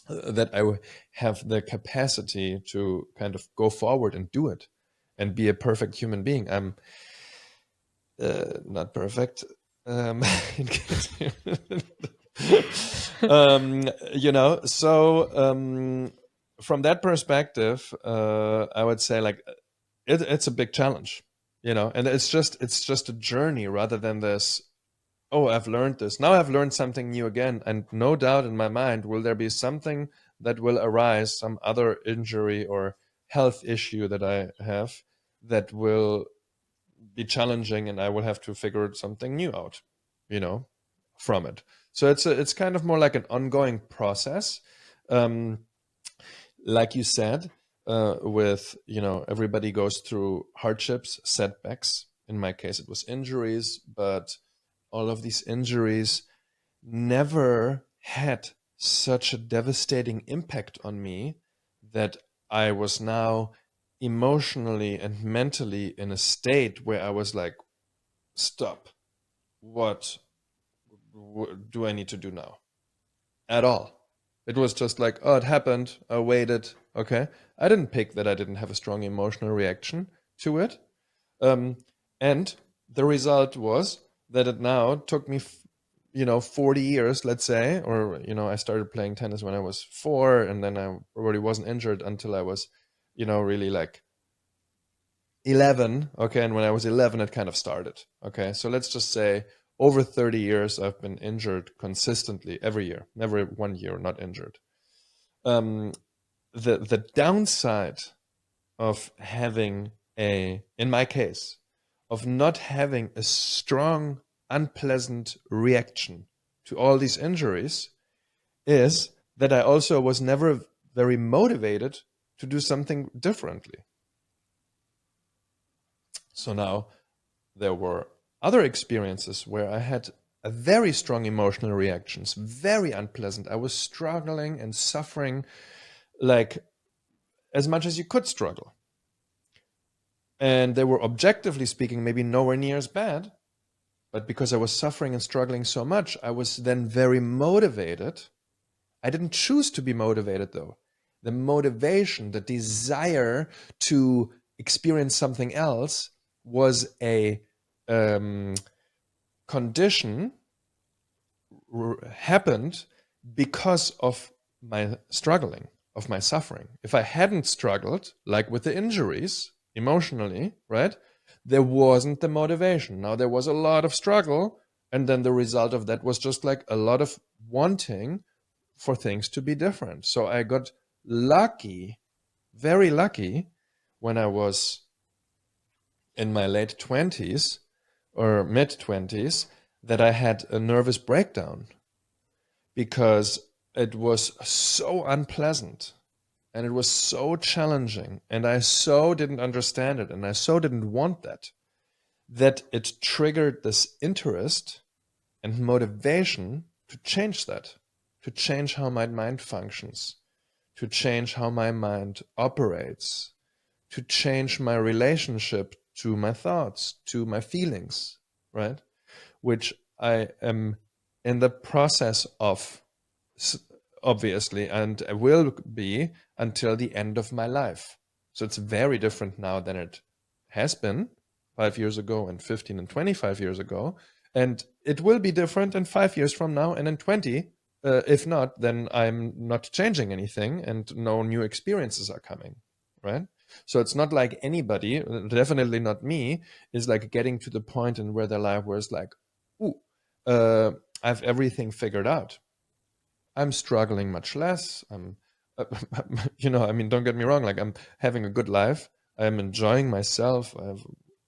that I have the capacity to kind of go forward and do it and be a perfect human being. I'm not perfect. Um, so from that perspective, I would say like it's a big challenge, and it's just a journey rather than this. Oh, I've learned this. Now I've learned something new again, and no doubt in my mind, will there be something that will arise, some other injury or health issue that I have that will be challenging, and I will have to figure something new out, you know, from it. So it's kind of more like an ongoing process, um, like you said, with everybody goes through hardships, setbacks. In my case, it was injuries, but all of these injuries never had such a devastating impact on me that I was now emotionally and mentally in a state where I was like, stop, what do I need to do now? At all. It was just like, oh, it happened. I waited. Okay. I didn't pick that I didn't have a strong emotional reaction to it. Um, and the result was that it now took me 40 years, let's say, or I started playing tennis when I was 4, and then I already wasn't injured until I was really like 11. Okay, and when I was 11 it kind of started. Okay, so let's just say over 30 years I've been injured consistently every year, never 1 year not injured. um the downside of having in my case, of not having a strong, unpleasant reaction to all these injuries is that I also was never very motivated to do something differently. So now there were other experiences where I had a very strong emotional reactions, very unpleasant. I was struggling and suffering like as much as you could struggle. And they were objectively speaking maybe nowhere near as bad, but because I was suffering and struggling so much, I was then very motivated. I didn't choose to be motivated though. The motivation, the desire to experience something else was a um, condition happened because of my struggling, of my suffering. If I hadn't struggled, like with the injuries emotionally, right, there wasn't the motivation. Now there was a lot of struggle, and then the result of that was just like a lot of wanting for things to be different. So I got lucky, very lucky, when I was in my late 20s or mid 20s, that I had a nervous breakdown because it was so unpleasant and it was so challenging, and I so didn't understand it, and I so didn't want that it triggered this interest and motivation to change that, to change how my mind functions, to change how my mind operates, to change my relationship to my thoughts, to my feelings, right? Which I am in the process of, obviously, and will be until the end of my life. So it's very different now than it has been 5 years ago and 15 and 25 years ago. And it will be different in 5 years from now and in 20. If not, then I'm not changing anything and no new experiences are coming, right? So it's not like anybody, definitely not me, is like getting to the point in where their life where it's like, ooh, I have everything figured out. I'm struggling much less. I mean, don't get me wrong. Like I'm having a good life. I'm enjoying myself.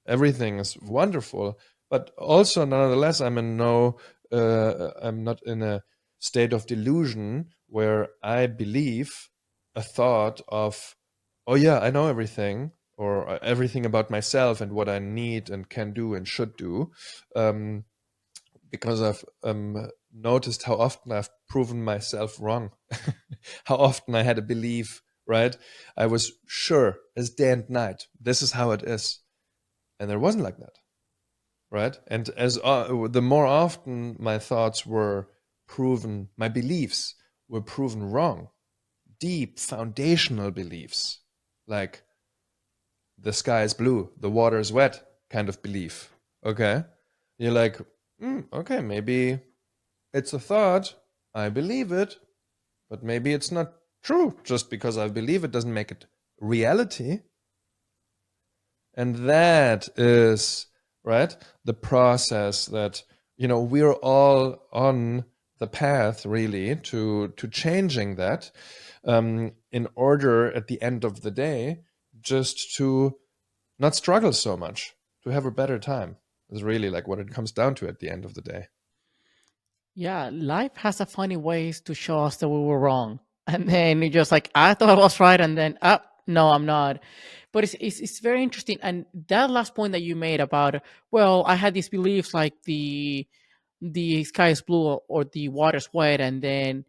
Everything is wonderful. But also, nonetheless, I'm not in a state of delusion where I believe a thought of, oh yeah, I know everything, or everything about myself and what I need and can do and should do, um, because I've noticed how often I've proven myself wrong, how often I had a belief, right? I was sure as day and night, this is how it is, and it wasn't like that, right? And as the more often my thoughts were proven, my beliefs were proven wrong, deep foundational beliefs, like the sky is blue, the water is wet kind of belief. Okay. You're like, okay, maybe it's a thought. I believe it, but maybe it's not true. Just because I believe it doesn't make it reality. And that is, right, the process that, we're all on the path really to changing that, in order at the end of the day just to not struggle so much, to have a better time, is really like what it comes down to at the end of the day.
Yeah, life has a funny ways to show us that we were wrong. And then you're just like, I thought I was right. And then, no, I'm not. But it's very interesting. And that last point that you made about, well, I had these beliefs like the sky is blue or the water's wet. And then,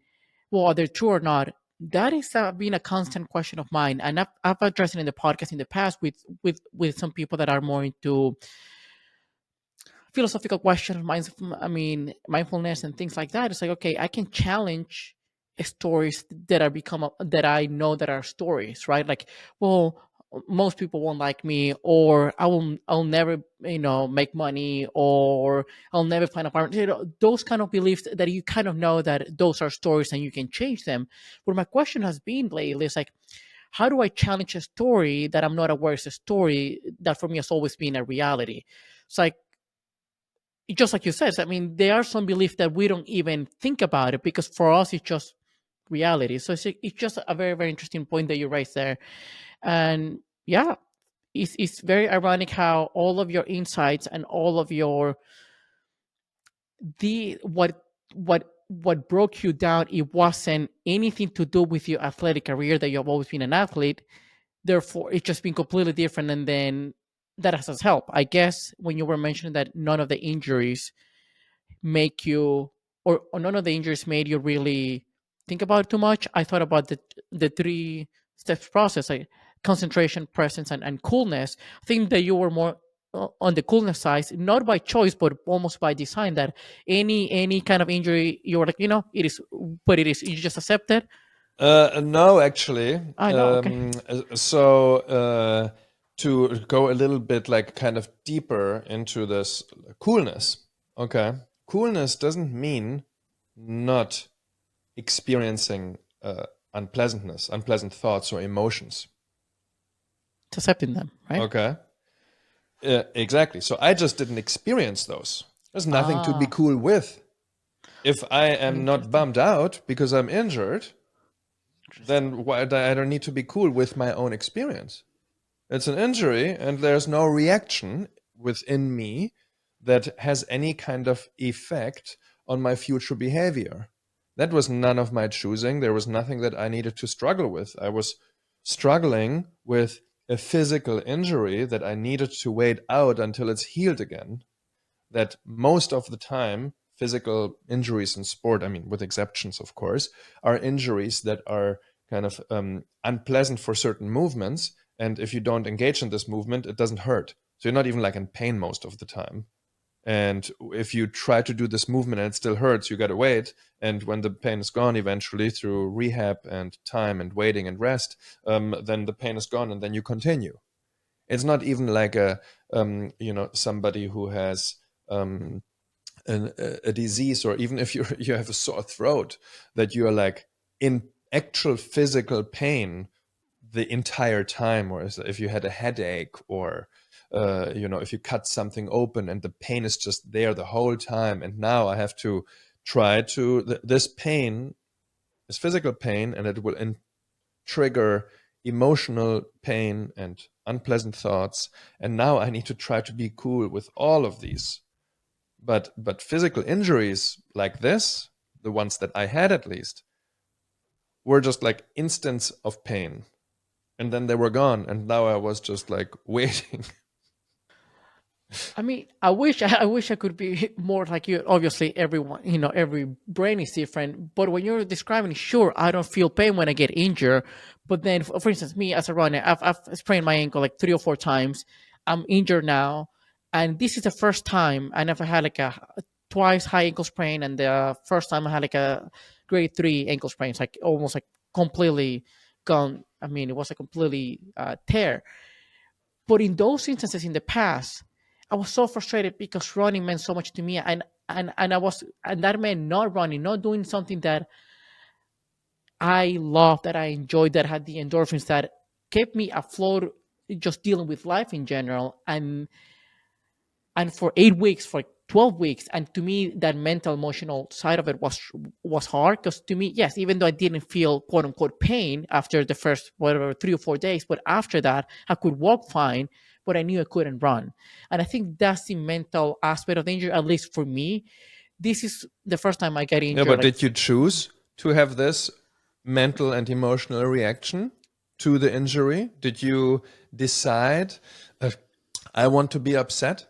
well, are they true or not? That is been a constant question of mine. And I've addressed it in the podcast in the past with some people that are more into philosophical questions, mindfulness and things like that. It's like, okay, I can challenge stories that are that I know that are stories, right? Like, well, most people won't like me, or I'll never, make money, or I'll never find a partner. Those kind of beliefs that you kind of know that those are stories and you can change them. But my question has been lately is like, how do I challenge a story that I'm not aware is a story that for me has always been a reality? It's like, just like you said, I mean, there are some beliefs that we don't even think about it because for us it's just reality. So it's just a very, very interesting point that you raised there. And yeah, it's very ironic how all of your insights and all of your the what broke you down, it wasn't anything to do with your athletic career that you've always been an athlete. Therefore, it's just been completely different. And then that has helped. I guess when you were mentioning that none of the injuries make you or none of the injuries made you really think about it too much. I thought about the three steps process, like concentration, presence, and coolness. I think that you were more on the coolness side, not by choice, but almost by design. That any kind of injury, you were like, it is, but it is. You just accept it.
No, actually.
I know. Okay.
So to go a little bit like kind of deeper into this coolness. Okay. Coolness doesn't mean not experiencing unpleasantness, unpleasant thoughts or emotions.
It's accepting them, right?
Okay. Exactly. So I just didn't experience those. There's nothing to be
Ah,
cool with. If I am not
interesting.
bummed out because I'm injured,
Interesting.
then why, I don't need to be cool with my own experience. It's an injury, and there's no reaction within me that has any kind of effect on my future behavior. That was none of my choosing. There was nothing that I needed to struggle with. I was struggling with a physical injury that I needed to wait out until it's healed again. That most of the time, physical injuries in sport, I mean, with exceptions, of course, are injuries that are kind of unpleasant for certain movements. And if you don't engage in this movement, it doesn't hurt. So you're not even like in pain most of the time. And if you try to do this movement and it still hurts, you got to wait. And when the pain is gone, eventually through rehab and time and waiting and rest, then the pain is gone and then you continue. It's not even like somebody who has um, a disease, or even if you have a sore throat, that you are like in actual physical pain the entire time, or if you had a headache, or if you cut something open and the pain is just there the whole time, and now I have to try to this pain is physical pain, and it will trigger emotional pain and unpleasant thoughts, and now I need to try to be cool with all of these. But physical injuries like this, the ones that I had at least, were just like instants of pain, and then they were gone, and now I was just like waiting.
I mean, I wish I could be more like you. Obviously, everyone, every brain is different. But when you're describing, sure, I don't feel pain when I get injured. But then, for instance, me as a runner, I've sprained my ankle like 3 or 4 times. I'm injured now, and this is the first time I never had like a twice high ankle sprain, and the first time I had like a grade 3 ankle sprain. It's like almost like completely gone. I mean, it was a completely tear. But in those instances in the past, I was so frustrated because running meant so much to me, and that meant not running, not doing something that I loved, that I enjoyed, that had the endorphins that kept me afloat, just dealing with life in general, and for 8 weeks, for 12 weeks, and to me that mental emotional side of it was hard because to me, yes, even though I didn't feel quote unquote pain after the first whatever 3 or 4 days, but after that I could walk fine, but I knew I couldn't run. And I think that's the mental aspect of the injury, at least for me. This is the first time I got
Yeah,
injured
but
like
did you choose to have this mental and emotional reaction to the injury? Did you decide, uh, I want to be upset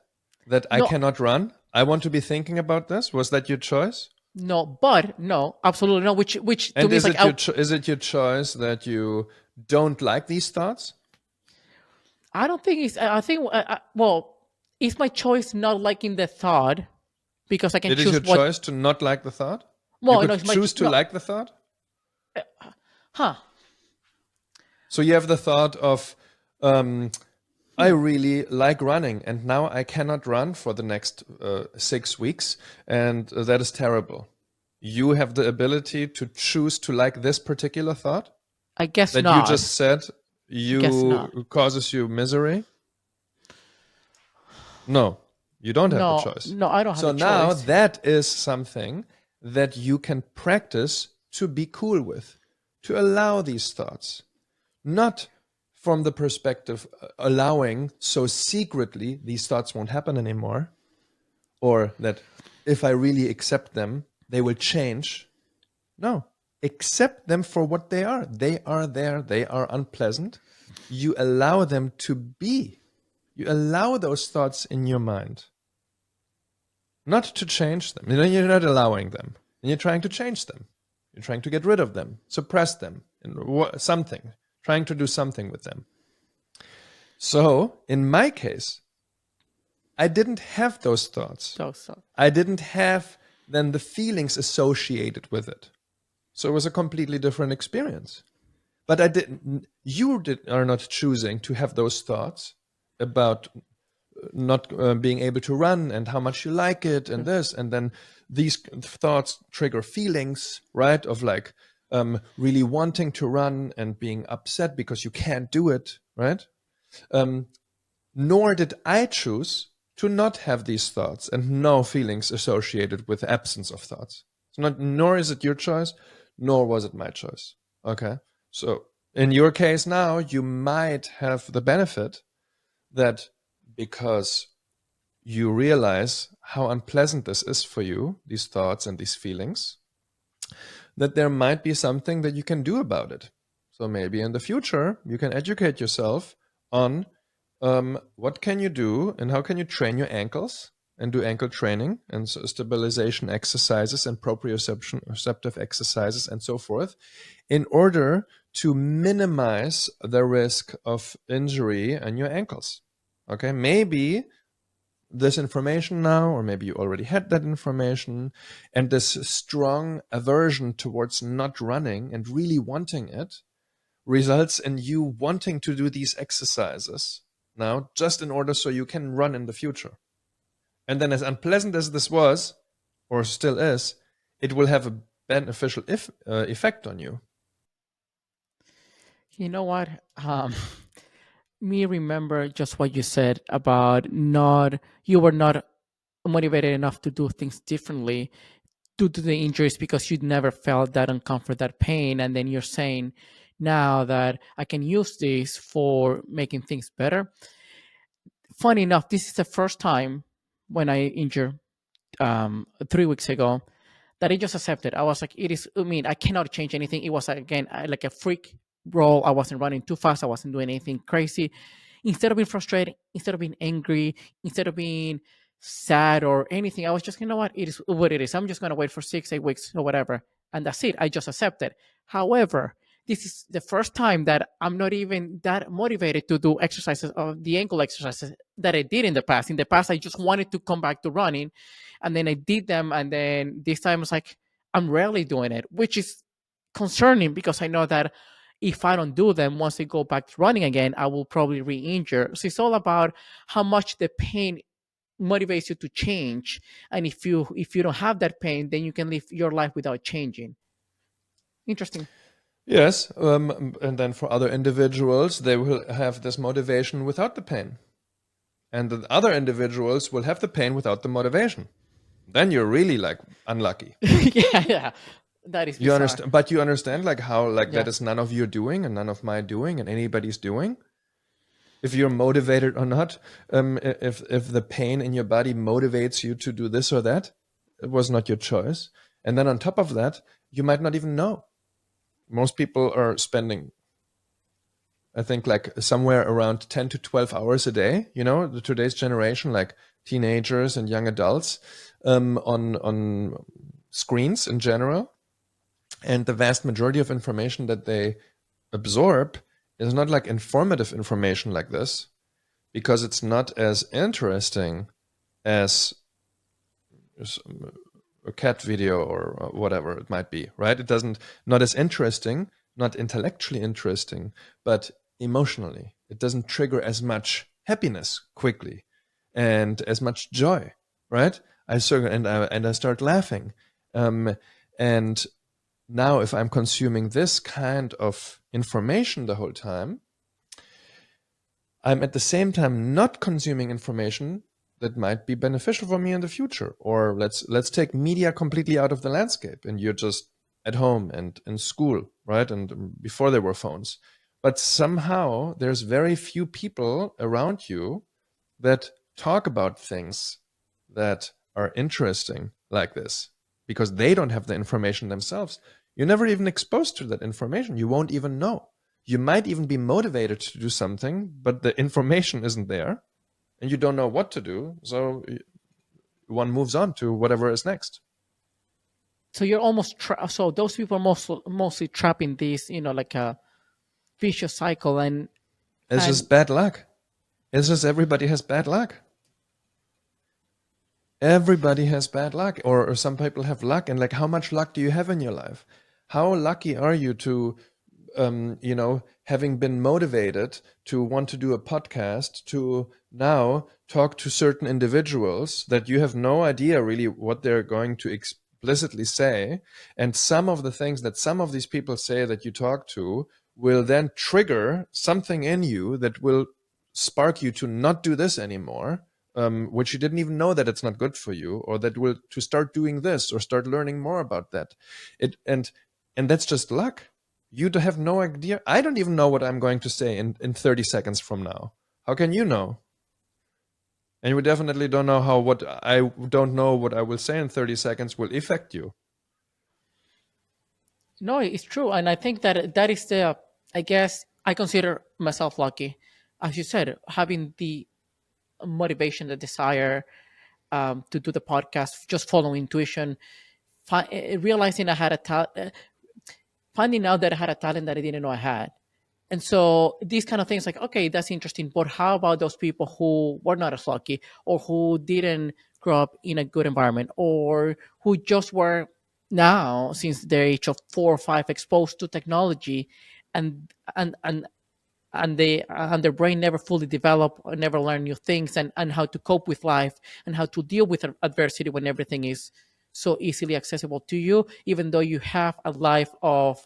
that I
no,
cannot run? I want to be thinking about this? Was that your choice?
no, but no, absolutely no, which to
And
me is like
is it your choice that you don't like these thoughts?
I don't think it's I think well, it's my choice not liking the thought because I can
It is
choose
your
what.
choice to not like the thought? You
Well, no,
could
it's my
choose to
no,
like the thought?
huh?
So you have the thought of, I really like running, and now I cannot run for the next 6 weeks, and that is terrible. You have the ability to choose to like this particular thought
I guess
that you
not.
just said
I guess not.
you causes you misery. No, you don't have the
No,
choice.
no, I don't have
So
a
now
choice.
that is something that you can practice to be cool with, to allow these thoughts, not from the perspective allowing so secretly these thoughts won't happen anymore, or that if I really accept them, they will change. No, accept them for what they are. They are there, they are unpleasant. You allow them to be. You allow those thoughts in your mind, not to change them. You know, you're not allowing them, and you're trying to change them. You're trying to get rid of them, suppress them, and something, trying to do something with them. So, in my case, I didn't have those thoughts.
So
I didn't have then the feelings associated with it. So it was a completely different experience. But I didn't. Are not choosing to have those thoughts about not being able to run and how much you like it and this, and then these thoughts trigger feelings, right? Of like really wanting to run and being upset because you can't do it, right? Um, Nor did I choose to not have these thoughts and no feelings associated with the absence of thoughts. It's not, nor is it your choice, nor was it my choice. Okay. So in your case now, you might have the benefit that because you realize how unpleasant this is for you, these thoughts and these feelings, that there might be something that you can do about it. So maybe in the future, you can educate yourself on what can you do and how can you train your ankles and do ankle training and stabilization exercises and proprioceptive exercises and so forth in order to minimize the risk of injury in your ankles. Okay, maybe this information now, or maybe you already had that information, and this strong aversion towards not running and really wanting it results in you wanting to do these exercises now just in order so you can run in the future. And then, as unpleasant as this was, or still is, it will have a beneficial effect on you.
you know what? Me remember just what you said about not you were not motivated enough to do things differently due to the injuries because you'd never felt that uncomfort, that pain, and then you're saying now that I can use this for making things better. Funny enough, this is the first time when I injure. 3 weeks ago that I just accepted. I was like, it is. I mean, I cannot change anything. It was again like a freak roll. I wasn't running too fast. I wasn't doing anything crazy. Instead of being frustrated, instead of being angry, instead of being sad or anything, I was just, you know what, it is what it is. I'm just gonna wait for 6, 8 weeks or whatever, and that's it. I just accepted. However, this is the first time that I'm not even that motivated to do exercises of the ankle exercises that I did in the past. In the past, I just wanted to come back to running, and then I did them, and then this time I was like, I'm rarely doing it, which is concerning because I know that if I don't do them once I go back to running again, I will probably re-injure. So it's all about how much the pain motivates you to change, and if you don't have that pain, then you can live your life without changing. Interesting.
Yes, and then for other individuals, they will have this motivation without the pain, and the other individuals will have the pain without the motivation. Then you're really like unlucky.
Yeah, yeah, that is
You
bizarre.
understand, but you understand like how like that
Yeah.
is none of your doing and none of my doing and anybody's doing. If you're motivated or not, if the pain in your body motivates you to do this or that, it was not your choice. And then on top of that, you might not even know. Most people are spending, I think, like somewhere around 10 to 12 hours a day. You know, today's generation, like teenagers and young adults, on screens in general, and the vast majority of information that they absorb is not like informative information like this because it's not as interesting as a cat video or whatever it might be, right? It doesn't, not as interesting, not intellectually interesting, but emotionally. It doesn't trigger as much happiness quickly and as much joy, right? I start laughing, um, and now if I'm consuming this kind of information the whole time, I'm at the same time not consuming information that might be beneficial for me in the future. Or let's take media completely out of the landscape and you're just at home and in school, right? And before there were phones. But somehow there's very few people around you that talk about things that are interesting like this because they don't have the information themselves. You're never even exposed to that information. You won't even know. You might even be motivated to do something, but the information isn't there and you don't know what to do. So one moves on to whatever is next.
So you're almost so those people are mostly trapped in this, like a vicious cycle,
It's
and
just bad luck. It's just everybody has bad luck. Everybody has bad luck, or some people have luck. And like, how much luck do you have in your life? How lucky are you to having been motivated to want to do a podcast, to now talk to certain individuals that you have no idea really what they're going to explicitly say. And some of the things that some of these people say that you talk to will then trigger something in you that will spark you to not do this anymore. Which you didn't even know that it's not good for you, or that will to start doing this or start learning more about that. It and that's just luck. You have no idea. I don't even know what I'm going to say in 30 seconds from now. How can you know? And you definitely don't know how what I don't know what I will say in 30 seconds will affect you.
no, it's true. And I think that that is the, I guess I consider myself lucky, as you said, having the motivation, the desire, to do the podcast, just following intuition, realizing I had finding out that I had a talent that I didn't know I had. And so these kind of things, like, okay, that's interesting, but how about those people who were not as lucky, or who didn't grow up in a good environment, or who just were now, since the age of 4 or 5, exposed to technology, and and and and their brain never fully developed, or never learned new things, and how to cope with life, and how to deal with adversity when everything is so easily accessible to you, even though you have a life of,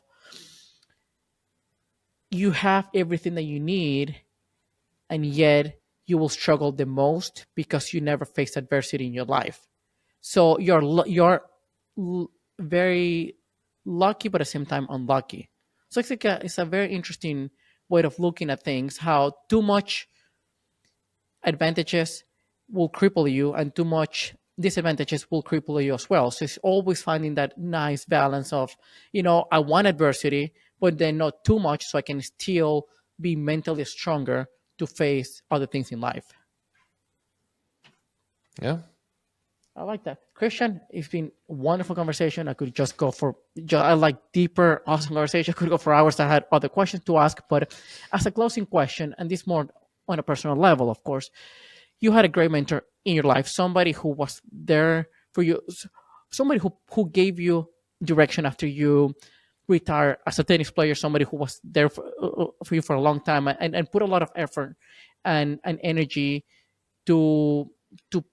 you have everything that you need, and yet you will struggle the most because you never faced adversity in your life. So very lucky, but at the same time unlucky. So it's a very interesting way of looking at things. How too much advantages will cripple you, and too much disadvantages will cripple you as well. So it's always finding that nice balance of, I want adversity, but then not too much so I can still be mentally stronger to face other things in life.
Yeah.
I like that. Christian, it's been a wonderful conversation. I could just go for, I like deeper, awesome conversation. I could go for hours. I had other questions to ask, but as a closing question, and this more on a personal level, of course, you had a great mentor in your life, somebody who was there for you, somebody who gave you direction after you retire as a tennis player, somebody who was there for you for a long time and put a lot of effort and energy to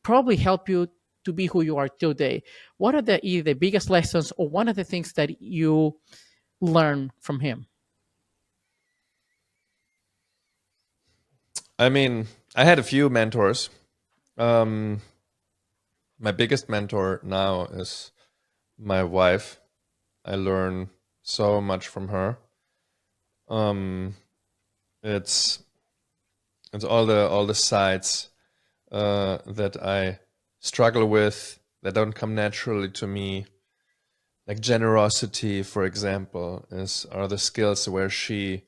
probably help you to be who you are today. What are either the biggest lessons or one of the things that you learn from him?
I mean, I had a few mentors. Um, my biggest mentor now is my wife. I learn so much from her. Um, it's all the sides that I struggle with that don't come naturally to me. Like generosity, for example, are the skills where she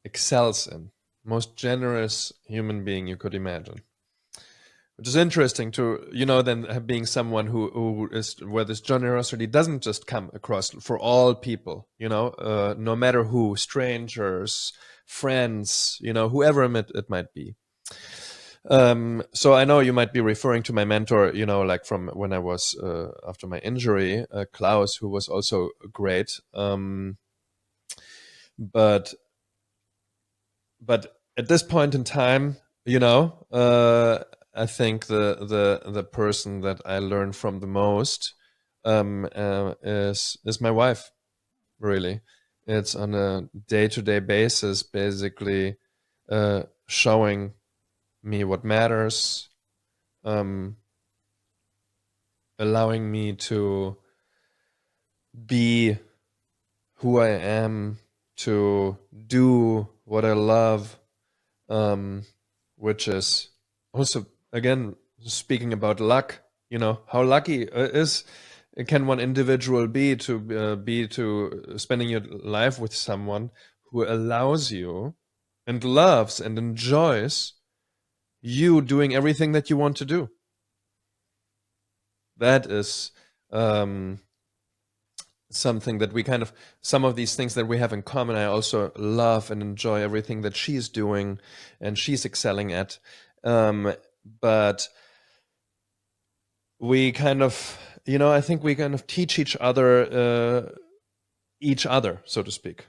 excels in. Most generous human being you could imagine. Which is interesting to, then being someone who is where this generosity doesn't just come across for all people, no matter who, strangers, friends, whoever it might be. So I know you might be referring to my mentor, like from when I was after my injury, Klaus, who was also great. But at this point in time, I think the person that I learn from the most is my wife. Really, it's on a day-to-day basis, basically showing me what matters, um, allowing me to be who I am, to do what I love, um, which is also, again, speaking about luck. How lucky is can one individual be to spending your life with someone who allows you and loves and enjoys you doing everything that you want to do. That is um, something that we kind of, some of these things that we have in common. I also love and enjoy everything that she's doing and she's excelling at. But we kind of, I think we kind of teach each other, so to speak.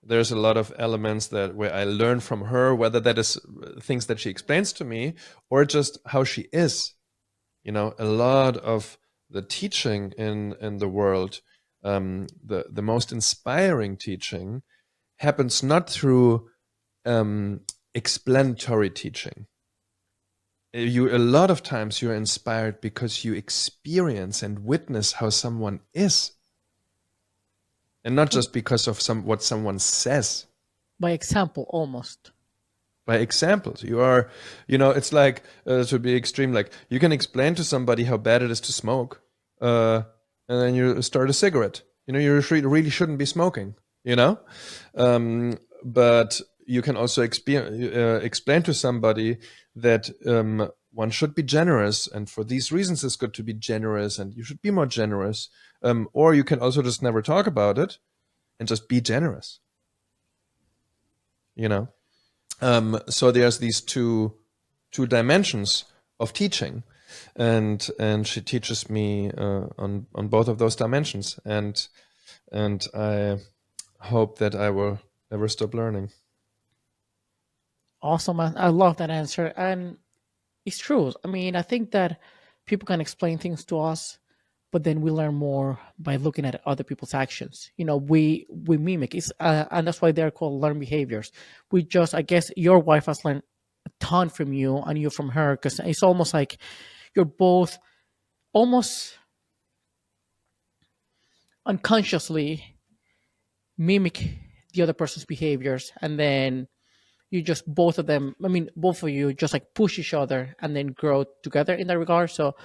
There's a lot of elements that where I learn from her, whether that is things that she explains to me or just how she is. A lot of the teaching in the world, the most inspiring teaching happens not through explanatory teaching. A lot of times you're inspired because you experience and witness how someone is, and not just because of what someone says.
By example, almost.
By examples, it's like, to be extreme, like you can explain to somebody how bad it is to smoke, and then you start a cigarette. You really shouldn't be smoking. But you can also explain to somebody that one should be generous, and for these reasons it's good to be generous, and you should be more generous. Or you can also just never talk about it and just be generous. So there's these two dimensions of teaching, and she teaches me on both of those dimensions, and I hope that I will never stop learning.
Awesome, man. I love that answer. And it's true. I mean, I think that people can explain things to us, but then we learn more by looking at other people's actions. We mimic. And that's why they're called learned behaviors. We just, I guess, your wife has learned a ton from you and you from her, because it's almost like you're both almost unconsciously mimic the other person's behaviors, and then you just both of them, I mean both of you just like push each other and then grow together in that regard. So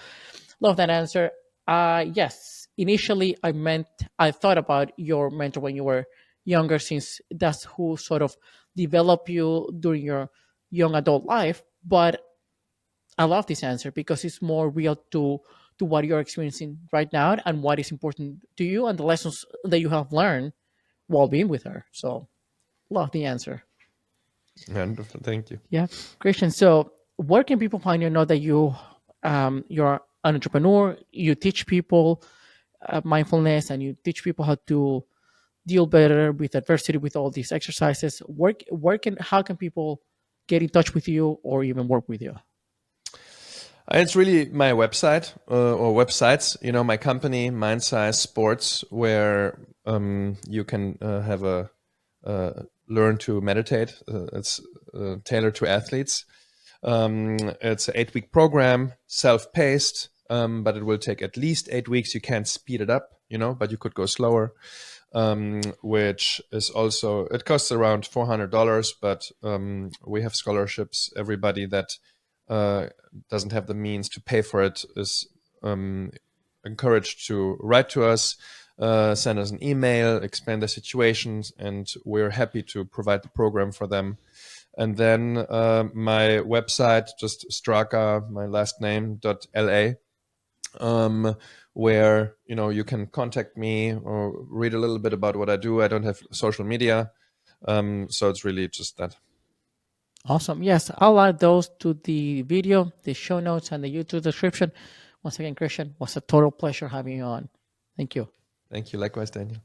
Love that answer. Yes, initially I thought about your mentor when you were younger, since that's who sort of developed you during your young adult life. But I love this answer because it's more real to what you're experiencing right now and what is important to you and the lessons that you have learned while being with her. So love the answer.
Wonderful. Thank you.
Yeah, Christian. So where can people find you? Know that you're an entrepreneur. You teach people mindfulness, and you teach people how to deal better with adversity with all these exercises. Where can how can people get in touch with you or even work with you?
It's really my website or websites. My company, Mindsize Sports, where you can have a learn to meditate. It's tailored to athletes. It's an 8-week program, self-paced, but it will take at least 8 weeks. You can't speed it up, but you could go slower. Which is also, it costs around $400, but we have scholarships. Everybody that uh, doesn't have the means to pay for it is encouraged to write to us, send us an email, explain their situations, and we're happy to provide the program for them. And then my website, just Straka, my last name, .la, where you can contact me or read a little bit about what I do. I don't have social media, so it's really just that.
Awesome. Yes, I'll add those to the video, the show notes, and the YouTube description. Once again, Christian, was a total pleasure having you on. Thank you.
Thank you. Likewise, Daniel.